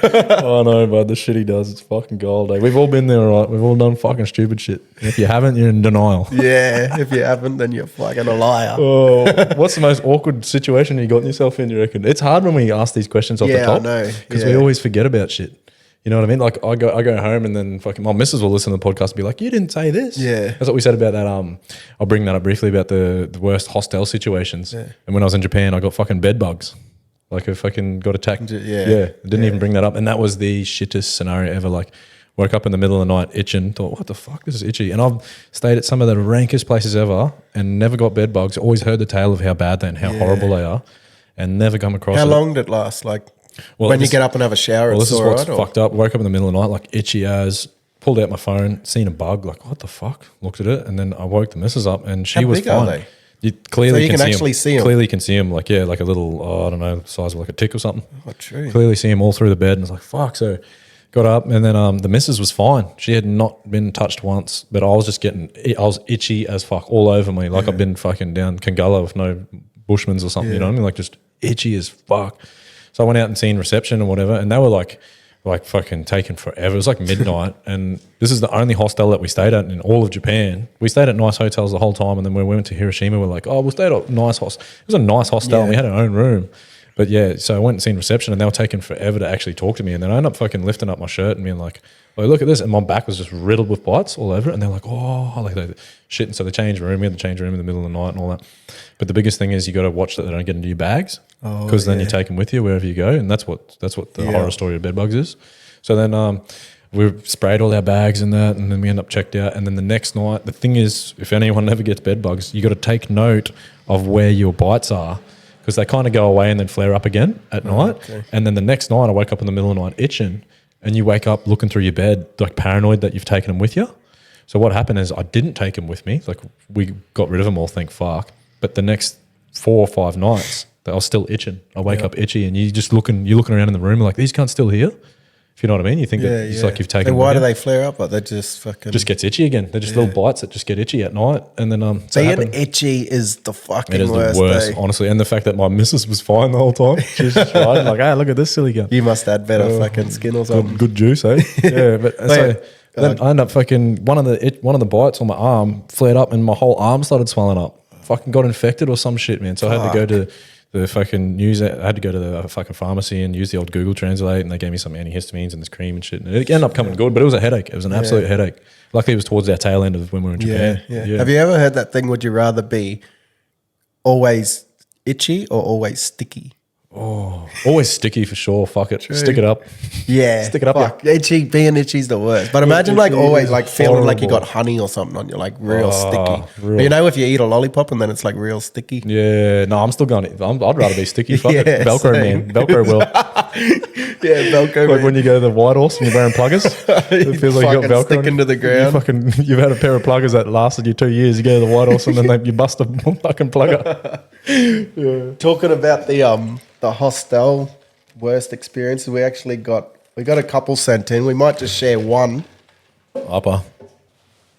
Oh no, bud, the shit he does, it's fucking gold. Eh? We've all been there, right? We've all done fucking stupid shit. If you haven't, you're in denial. Yeah, if you haven't, then you're fucking a liar. Oh, what's the most awkward situation you got yourself in, you reckon? It's hard when we ask these questions off the top. Yeah, I know. Because we always forget about shit. You know what I mean? Like I go home and then fucking my missus will listen to the podcast and be like, you didn't say this. Yeah. That's what we said about that. I'll bring that up briefly about the worst hostel situations. Yeah. And when I was in Japan, I got fucking bed bugs. Like I fucking got attacked. Yeah. I didn't even bring that up. And that was the shittest scenario ever. Like woke up in the middle of the night itching, thought, what the fuck, this is itchy. And I've stayed at some of the rankest places ever and never got bed bugs. Always heard the tale of how bad they and how horrible they are and never come across How long did it last? Like when you get up and have a shower, this is what's right, fucked up. Woke up in the middle of the night, like itchy as, pulled out my phone, seen a bug, like what the fuck? Looked at it and then I woke the missus up and she was fine. How big are they? You clearly so you can actually see them. Clearly can see them, like like a little, I don't know, size of like a tick or something. Oh, true. Clearly see them all through the bed, and it's like fuck. So got up, and then the missus was fine. She had not been touched once, but I was just I was itchy as fuck all over me, like I've been fucking down Kangala with no Bushmans or something. You know what I mean? Like just itchy as fuck. So I went out and seen reception or whatever, and they were like fucking taking forever. It was like midnight, and this is the only hostel that we stayed at in all of Japan. We stayed at nice hotels the whole time, and then when we went to Hiroshima, we're like, oh, we'll stay at a nice hostel. It was a nice hostel, and we had our own room. But yeah, so I went and seen reception, and they were taking forever to actually talk to me, and then I ended up fucking lifting up my shirt and being like, oh, look at this, and my back was just riddled with bites all over it, and they're like, oh, like they shit. And so they changed room. We had to change room in the middle of the night and all that. But the biggest thing is you got to watch that they don't get into your bags, because then you take them with you wherever you go, and that's what the horror story of bedbugs is. So then we sprayed all our bags and that, and then we end up checked out. And then the next night, the thing is, if anyone ever gets bed bugs, you got to take note of where your bites are, because they kind of go away and then flare up again at night. Okay. And then the next night, I wake up in the middle of the night itching, and you wake up looking through your bed like paranoid that you've taken them with you. So what happened is I didn't take them with me. Like we got rid of them all, thank fuck. But the next 4 or 5 nights, I was still itching. I wake up itchy, and you're looking around in the room like, these cunts still here. If you know what I mean, you think that it's like you've taken. And why do they flare up? Like they just fucking just gets itchy again. They're just little bites that just get itchy at night, and then being itchy is the fucking it is worst. The worst, honestly. And the fact that my missus was fine the whole time, she's just riding like, hey, look at this silly guy. You must add better fucking skin or something. Good juice, eh? Yeah, but so then I ended up fucking one of the bites on my arm flared up, and my whole arm started swelling up. Fucking got infected or some shit, man. So I had to go to the fucking news. I had to go to the fucking pharmacy and use the old Google Translate, and they gave me some antihistamines and this cream and shit. And it ended up coming good, but it was a headache. It was an absolute headache. Luckily, it was towards our tail end of when we were in Japan. Yeah. Have you ever heard that thing? Would you rather be always itchy or always sticky? Oh, always sticky for sure. Fuck it. True. Stick it up. Yeah. Stick it up. Fuck. Yeah. Being itchy's the worst. But imagine like always like feeling like you got honey or something on you, like real sticky. You know, if you eat a lollipop and then it's like real sticky. Yeah. No, I'm still going to, I'd rather be sticky. Fuck it. Velcro, man. Velcro will. Velcro. Like when you go to the White Horse and you're wearing pluggers, it feels like you got Velcro sticking to the ground. You've had a pair of pluggers that lasted you 2 years. You go to the White Horse and then you bust a fucking plugger. Talking about the hostel worst experiences, we got a couple sent in. We might just share one. Upper.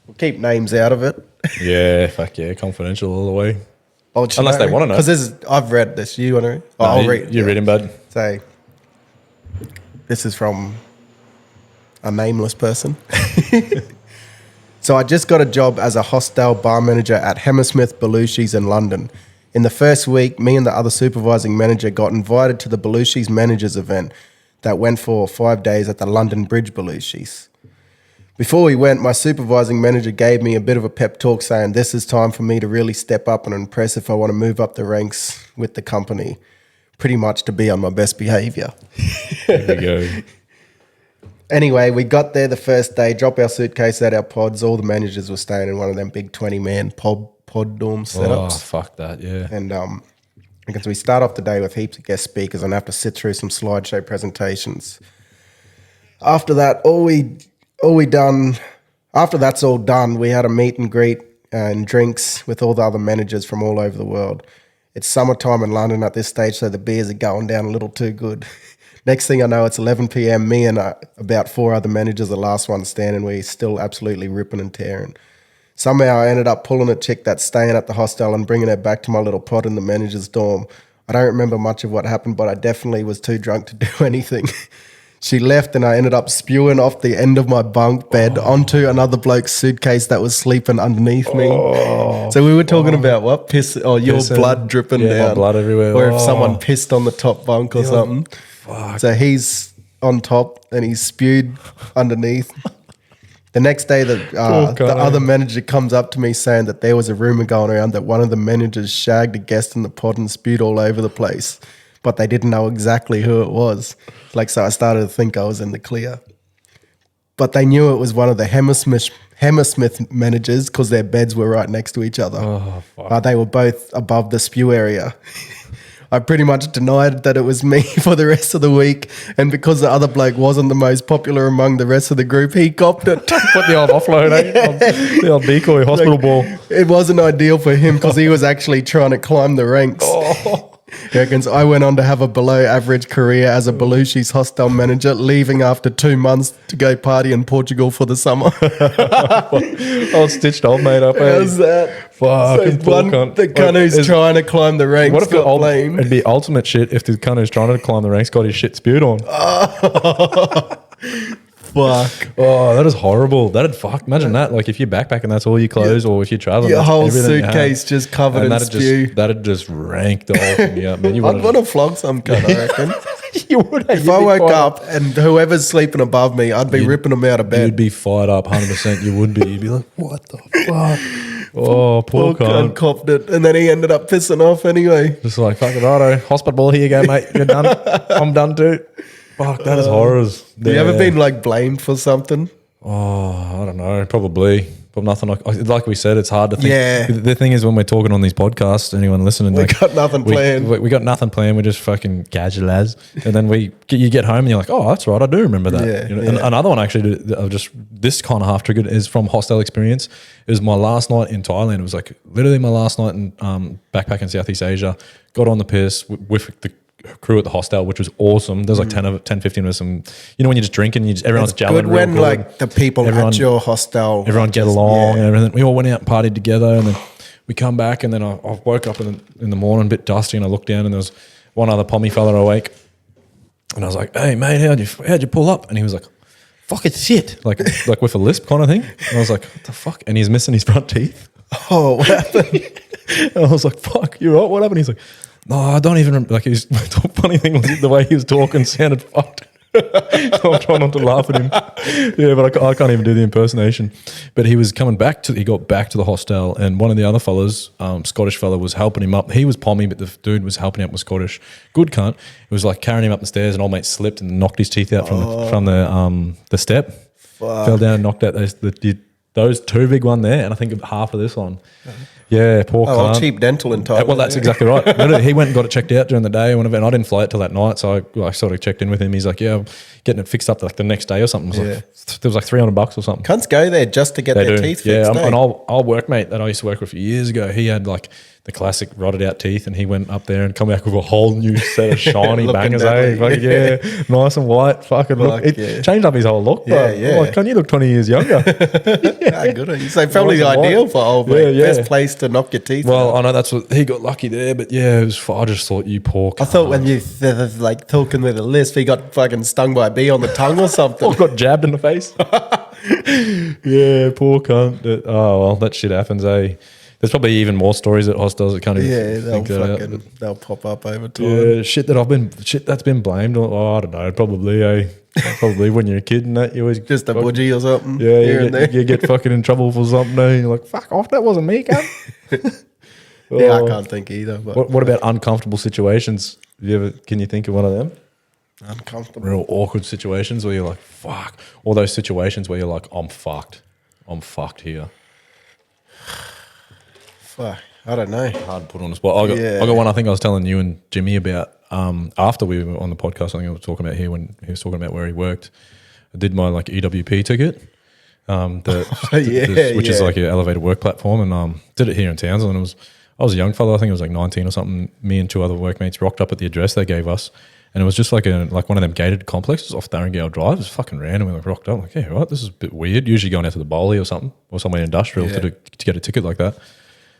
We'll keep names out of it. Yeah, fuck yeah, confidential all the way. Unless they want to know. Because I've read this. You want to read? No, I'll read. You're reading, bud. Say, this is from a nameless person. So I just got a job as a hostel bar manager at Hammersmith Belushi's in London. In the first week, me and the other supervising manager got invited to the Belushi's managers event that went for 5 days at the London Bridge Belushi's. Before we went, my supervising manager gave me a bit of a pep talk saying this is time for me to really step up and impress if I want to move up the ranks with the company. Pretty much to be on my best behaviour. There we go. Anyway, we got there the first day, dropped our suitcase at our pods. All the managers were staying in one of them big 20-man pod dorm setups. Oh, fuck that, yeah. And because we start off the day with heaps of guest speakers and have to sit through some slideshow presentations. After that's all done, we had a meet and greet and drinks with all the other managers from all over the world. It's summertime in London at this stage, so the beers are going down a little too good. Next thing I know, it's 11 p.m. Me and about 4 other managers, the last one standing. We're still absolutely ripping and tearing. Somehow I ended up pulling a chick that's staying at the hostel and bringing her back to my little pod in the manager's dorm. I don't remember much of what happened, but I definitely was too drunk to do anything. She left and I ended up spewing off the end of my bunk bed onto another bloke's suitcase that was sleeping underneath me. So we were talking about what? Piss or your blood dripping down. My blood everywhere. Or if someone pissed on the top bunk or something. Fuck. So he's on top and he's spewed underneath. The next day, the other manager comes up to me saying that there was a rumor going around that one of the managers shagged a guest in the pod and spewed all over the place, but they didn't know exactly who it was. So I started to think I was in the clear. But they knew it was one of the Hammersmith managers because their beds were right next to each other. Oh, fuck. They were both above the spew area. I pretty much denied that it was me for the rest of the week, and because the other bloke wasn't the most popular among the rest of the group, he copped it. Put the old offload, the old decoy hospital ball. It wasn't ideal for him because he was actually trying to climb the ranks. He reckons I went on to have a below average career as a Belushi's hostel manager, leaving after 2 months to go party in Portugal for the summer. Old stitched old mate up. How's that? Fucking So the cunt who's trying to climb the ranks what if got blamed. It'd be ultimate shit if the cunt who's trying to climb the ranks got his shit spewed on. Fuck. Oh, that is horrible. That'd fuck. Imagine that. Like if you're backpacking, that's all your clothes, or if you're traveling, Your that's whole everything suitcase just covered in spew. That'd just rank the whole thing up. Man, I'd want to flog some cunt, I reckon. You would. If I woke up and whoever's sleeping above me, I'd be ripping them out of bed. You'd be fired up, 100%. You would be. You'd be like, what the fuck? Oh, poor cunt. Copped it, and then he ended up pissing off anyway. Just like, fucking righto, hospital, here you go, mate. You're done. I'm done too. Fuck, that is horrors. Have you ever been like blamed for something? Oh, I don't know. Probably. But nothing like we said, it's hard to think. Yeah. The thing is, when we're talking on these podcasts, anyone listening, We got nothing planned. We got nothing planned. We're just fucking casual as. And then you get home and you're like, oh, that's right. I do remember that. Yeah, You know? And another one actually, this kind of half triggered is from Hostel experience. It was my last night in Thailand. It was like literally my last night in backpack in Southeast Asia. Got on the piss with the crew at the hostel, which was awesome. There's like 10, 15 of us, and you know when you're just drinking, everyone's It's gelling. good real when good. like the people at your hostel, Everyone get along and everything. We all went out and partied together, and then we come back, and then I woke up in the morning a bit dusty, and I looked down, and there was one other pommy fella awake, and I was like, "Hey mate, how'd you pull up?" And he was like, "Fucking shit," like with a lisp kind of thing. And I was like, "What the fuck?" And he's missing his front teeth. Oh, what happened? And I was like, "Fuck, you're right. What happened?" He's like, "No, I don't even remember." Like, the funny thing was the way he was talking sounded fucked. So I'm trying not to laugh at him. Yeah, but I can't even do the impersonation. But he was coming back he got back to the hostel, and one of the other fellas, Scottish fella, was helping him up. He was pommy, but the dude was helping out with Scottish. Good cunt. It was like carrying him up the stairs, and old mate slipped and knocked his teeth out from the step. Fuck. Fell down and knocked out those two big one there, and I think half of this one. Yeah, poor cunt. Cheap dental in Thailand. Well, that's exactly right. Literally, he went and got it checked out during the day, and whatever, and I didn't fly it till that night, so I sort of checked in with him. He's like, "Yeah, I'm getting it fixed up like the next day or something." It was like, there was like $300 or something. Cunts go there just to get their teeth fixed. Yeah, an old workmate that I used to work with a few years ago, he had like the classic rotted out teeth, and he went up there and come back with a whole new set of shiny bangers. Nice and white. Fucking look. It changed up his whole look, bro. Yeah. Like, can you look 20 years younger? Good. So probably the ideal for old mate. Best place to knock your teeth. Well, I know that's what he got lucky there, but yeah, it was. I just thought you poor cunt. I thought when you like talking with a lisp, he got fucking stung by a bee on the tongue or something. Or got jabbed in the face. Yeah, poor cunt. Oh well, that shit happens, eh? There's probably even more stories at hostels that can't even they'll pop up over time. Yeah, shit that's been blamed. Oh, I don't know, probably, probably when you're a kid and that you always just a budgie or something. Yeah, you get fucking in trouble for something, and you're like, fuck off, that wasn't me, cunt. I can't think either. But what about uncomfortable situations? Can you think of one of them? Uncomfortable, real awkward situations where you're like, fuck, or those situations where you're like, I'm fucked here. Fuck, I don't know. Hard to put on the spot. I got one I think I was telling you and Jimmy about after we were on the podcast. I think I was talking about here when he was talking about where he worked. I did my like EWP ticket. which is like an elevated work platform, and did it here in Townsville. And I was a young fellow, I think I was like 19 or something. Me and two other workmates rocked up at the address they gave us, and it was just like one of them gated complexes off Darringale Drive. It was fucking random. We like rocked up, like, yeah, right, this is a bit weird. Usually going out to the Bowley or something, or somewhere industrial to get a ticket like that.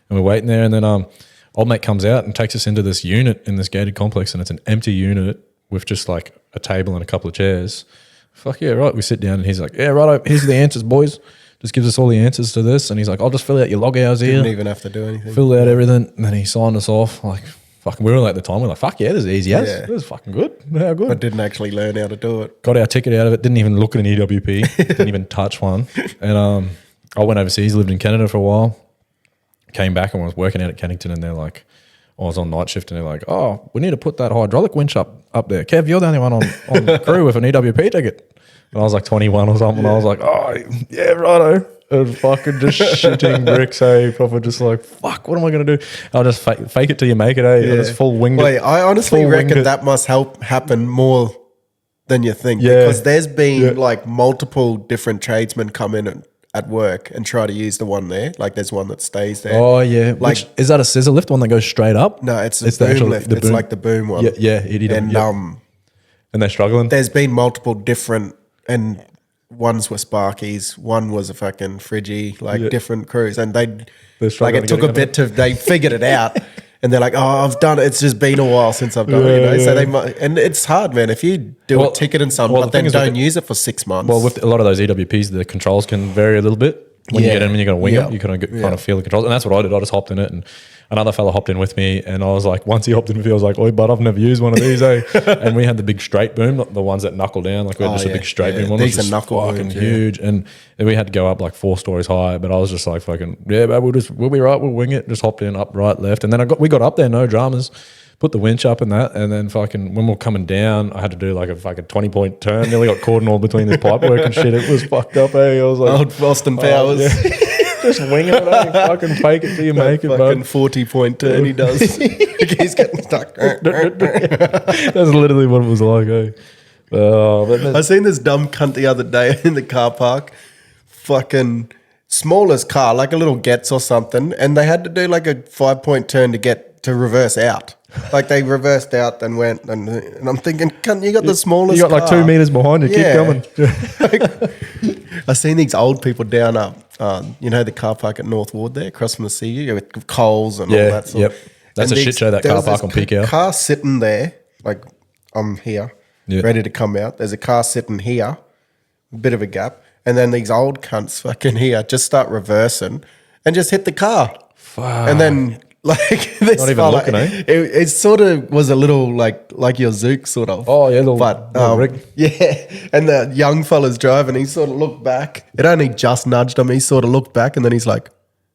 And we're waiting there, and then old mate comes out and takes us into this unit in this gated complex, and it's an empty unit with just like a table and a couple of chairs. Fuck yeah, right. We sit down, and he's like, yeah, right, here's the answers, boys. Just gives us all the answers to this, and he's like, I'll just fill out your log hours here. Didn't even have to do anything. Fill out everything, and then he signed us off. Like, fucking, we were like at the time, we were like, fuck yeah, this is easy as. This is fucking good. How good. But didn't actually learn how to do it. Got our ticket out of it, didn't even look at an EWP, didn't even touch one. And I went overseas, lived in Canada for a while, came back and I was working out at Kennington, and they're like, I was on night shift, and they're like, oh, we need to put that hydraulic winch up there. Kev, you're the only one on crew with an EWP ticket. And I was like 21 or something. I was like, oh, yeah, righto. And fucking just shitting bricks, hey, proper just like, fuck, what am I going to do? I'll just fake it till you make it, eh? Yeah. I'll just full wing it. Wait, I honestly reckon that must happen more than you think. Yeah. Because there's been like multiple different tradesmen come in at work and try to use the one there. Like there's one that stays there. Oh, yeah. Like, is that a scissor lift, one that goes straight up? No, it's a boom lift. It's like the boom one. Yeah. And they're struggling? There's been multiple different, and ones were Sparkies, one was a fucking Friggy, like different crews, and they it took a bit they figured it out, and they're like, oh, I've done it. It's just been a while since I've done it, So they might, and it's hard, man. If you do a ticket and something, but then don't use it for 6 months. Well, with a lot of those EWPs, the controls can vary a little bit. When you get in, when you're going to wing it, you kind of feel the controls, and that's what I did. I just hopped in it, and another fella hopped in with me, and I was like, once he hopped in with me, I was like, oi, bud, I've never used one of these, eh? And we had the big straight boom, not the ones that knuckle down. Like we had just a big straight boom one. These are knuckle fucking huge, and we had to go up like 4 stories high. But I was just like, fucking yeah, but we'll be right. We'll wing it. Just hopped in, up, right, left, and then we got up there, no dramas. Put the winch up and that, and then fucking when we were coming down, I had to do like a fucking 20-point turn. Nearly got caught in all between this pipework and shit. It was fucked up, eh? I was like, old Boston Powers. Just wing it, eh? Fucking fake it till you make it, fucking 40-point turn he does. He's getting stuck. That's literally what it was like, eh? I seen this dumb cunt the other day in the car park. Fucking smallest car, like a little Getz or something, and they had to do like a 5-point turn to reverse out. Like they reversed out and went, and I'm thinking, cunt, you got the smallest car. You got like 2 meters behind you, keep coming. I seen these old people down up, the car park at North Ward there, across from the sea, with Coles and all that sort. That's a shit show, that car park on peak hour. Car sitting there, like I'm here, ready to come out. There's a car sitting here, a bit of a gap, and then these old cunts fucking here just start reversing and just hit the car. Fuck. And then like this not even looking, eh? It sort of was a little like your Zook sort of. Oh yeah, little rig. Yeah, and the young fella's driving. He sort of looked back. It only just nudged him. He sort of looked back, and then he's like,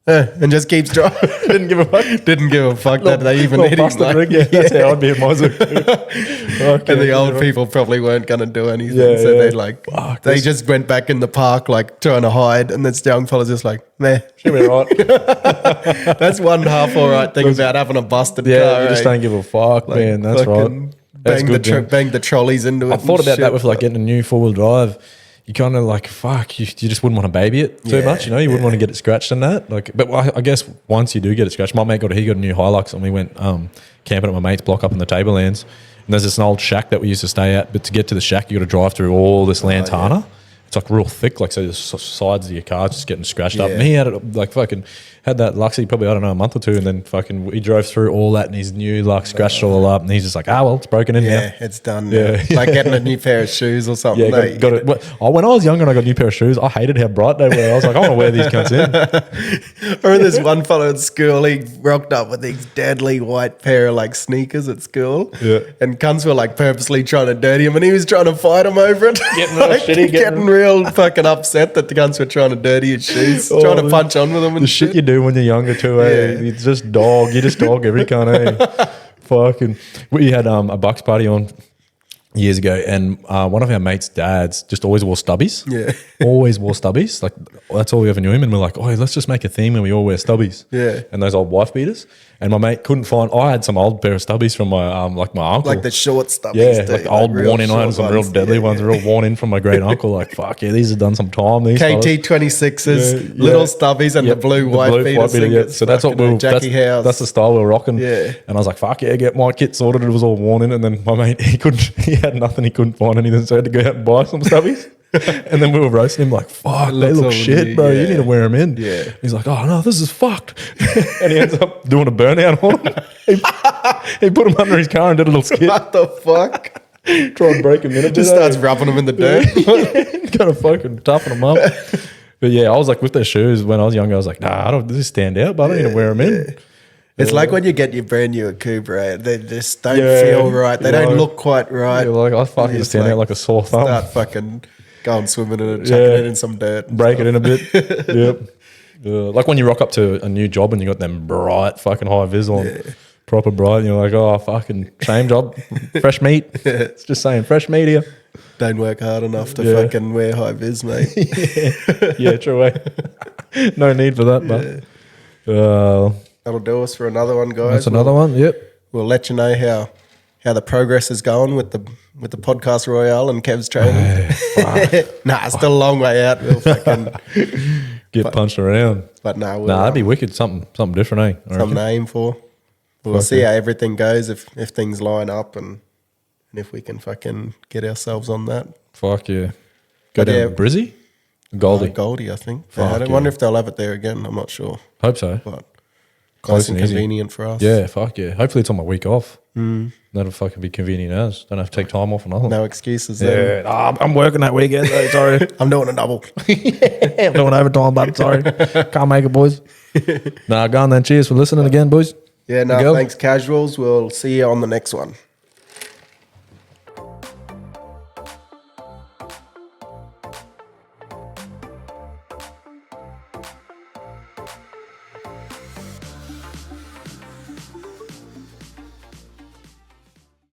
and just keeps driving. Didn't give a fuck. That they even hit him. Like, rig, that's how I'd be at my Zook. And the old people probably weren't going to do anything, so they like they just went back in the park like trying to hide, and this young fella's just like, meh, should be right. That's one half all right thing about having a busted car. You just don't give a fuck, like, man. That's right. Bang the trolleys into it. I thought about that with like getting a new 4-wheel drive. You kind of like, fuck, you just wouldn't want to baby it too much, you know? You wouldn't want to get it scratched and that. Like, but I guess once you do get it scratched, my mate got a new Hilux, and we went camping at my mate's block up in the Tablelands. And there's this old shack that we used to stay at, but to get to the shack, you got to drive through all this lantana. Yeah. It's like real thick, like so the sides of your car just getting scratched up. And he had it like fucking had that Luxy probably, I don't know, a month or two, and then fucking we drove through all that in his new Lux, scratched it all up, and he's just like, well, it's broken in now. Yeah, it's done. Yeah. Like getting a new pair of shoes or something. Yeah, got it. When I was younger and I got a new pair of shoes, I hated how bright they were. I was like, I want to wear these cunts in. Or this one fellow at school, he rocked up with these deadly white pair of like sneakers at school. Yeah. And cunts were like purposely trying to dirty him, and he was trying to fight him over it. Getting real shitty. Getting real fucking upset that the cunts were trying to dirty his shoes, trying to punch on with them and the shit you do when you're younger too, eh? You just dog every cunt, eh? Fucking, we had a Bucks party on years ago, and one of our mates' dads just always wore stubbies. Yeah. Always wore stubbies. Like, that's all we ever knew him, and we're like, oh, let's just make a theme and we all wear stubbies. Yeah. And those old wife beaters. And my mate couldn't find. I had some old pair of stubbies from my my uncle, Like the short stuff. yeah, like the old worn in. I had some real deadly ones, real worn in from my great uncle. Like fuck yeah, these have done some time. These KT26s, little stubbies, and the blue white beater. Yeah. So that's what that's the style we were rocking. Yeah. And I was like, fuck yeah, get my kit sorted. It was all worn in, and then my mate he had nothing. He couldn't find anything, so I had to go out and buy some stubbies. And then we were roasting him like, fuck, they look shit, bro. You need to wear them in. Yeah. He's like, oh no, this is fucked. And he ends up doing a burnout on them. He put them under his car and did a little skit. What the fuck? Try and break him in a bit. Just starts rubbing them in the dirt. Kind of fucking toughen them up. But yeah, I was like with their shoes when I was younger. I was like, nah, I don't. This stand out, but I don't need to wear them in. It's like when you get your brand new Cooper, they just don't feel right. They don't look quite right. Yeah, like I fucking stand out like a sore thumb. Start fucking going swimming in it, chucking it in some dirt. Break it in a bit. Yep. Like when you rock up to a new job and you got them bright fucking high vis on, proper bright, and you're like, oh, fucking same job, fresh meat. It's just saying, fresh meat here. Don't work hard enough to fucking wear high vis, mate. Yeah, true way. No need for that, but that'll do us for another one, guys. That's another one. Yep. We'll let you know how the progress is going with the Podcast Royale and Kev's training. Nah, it's still a long way out. We'll fucking get punched around. But no, that'd be wicked. Something different, eh? Something to aim for. We'll see how everything goes if things line up and if we can fucking get ourselves on that. Fuck yeah. Go down to Brizzy? Goldie. Goldie, I think. I don't wonder if they'll have it there again. I'm not sure. Hope so. But Close nice and convenient for us. Yeah, fuck yeah. Hopefully it's on my week off. That'll fucking be convenient as. Don't have to take time off or nothing. No excuses there. Yeah, I'm working that weekend though, sorry. I'm doing a double. I'm doing overtime, but sorry. Can't make it, boys. Go on then. Cheers for listening again, boys. Yeah, no, thanks, casuals. We'll see you on the next one.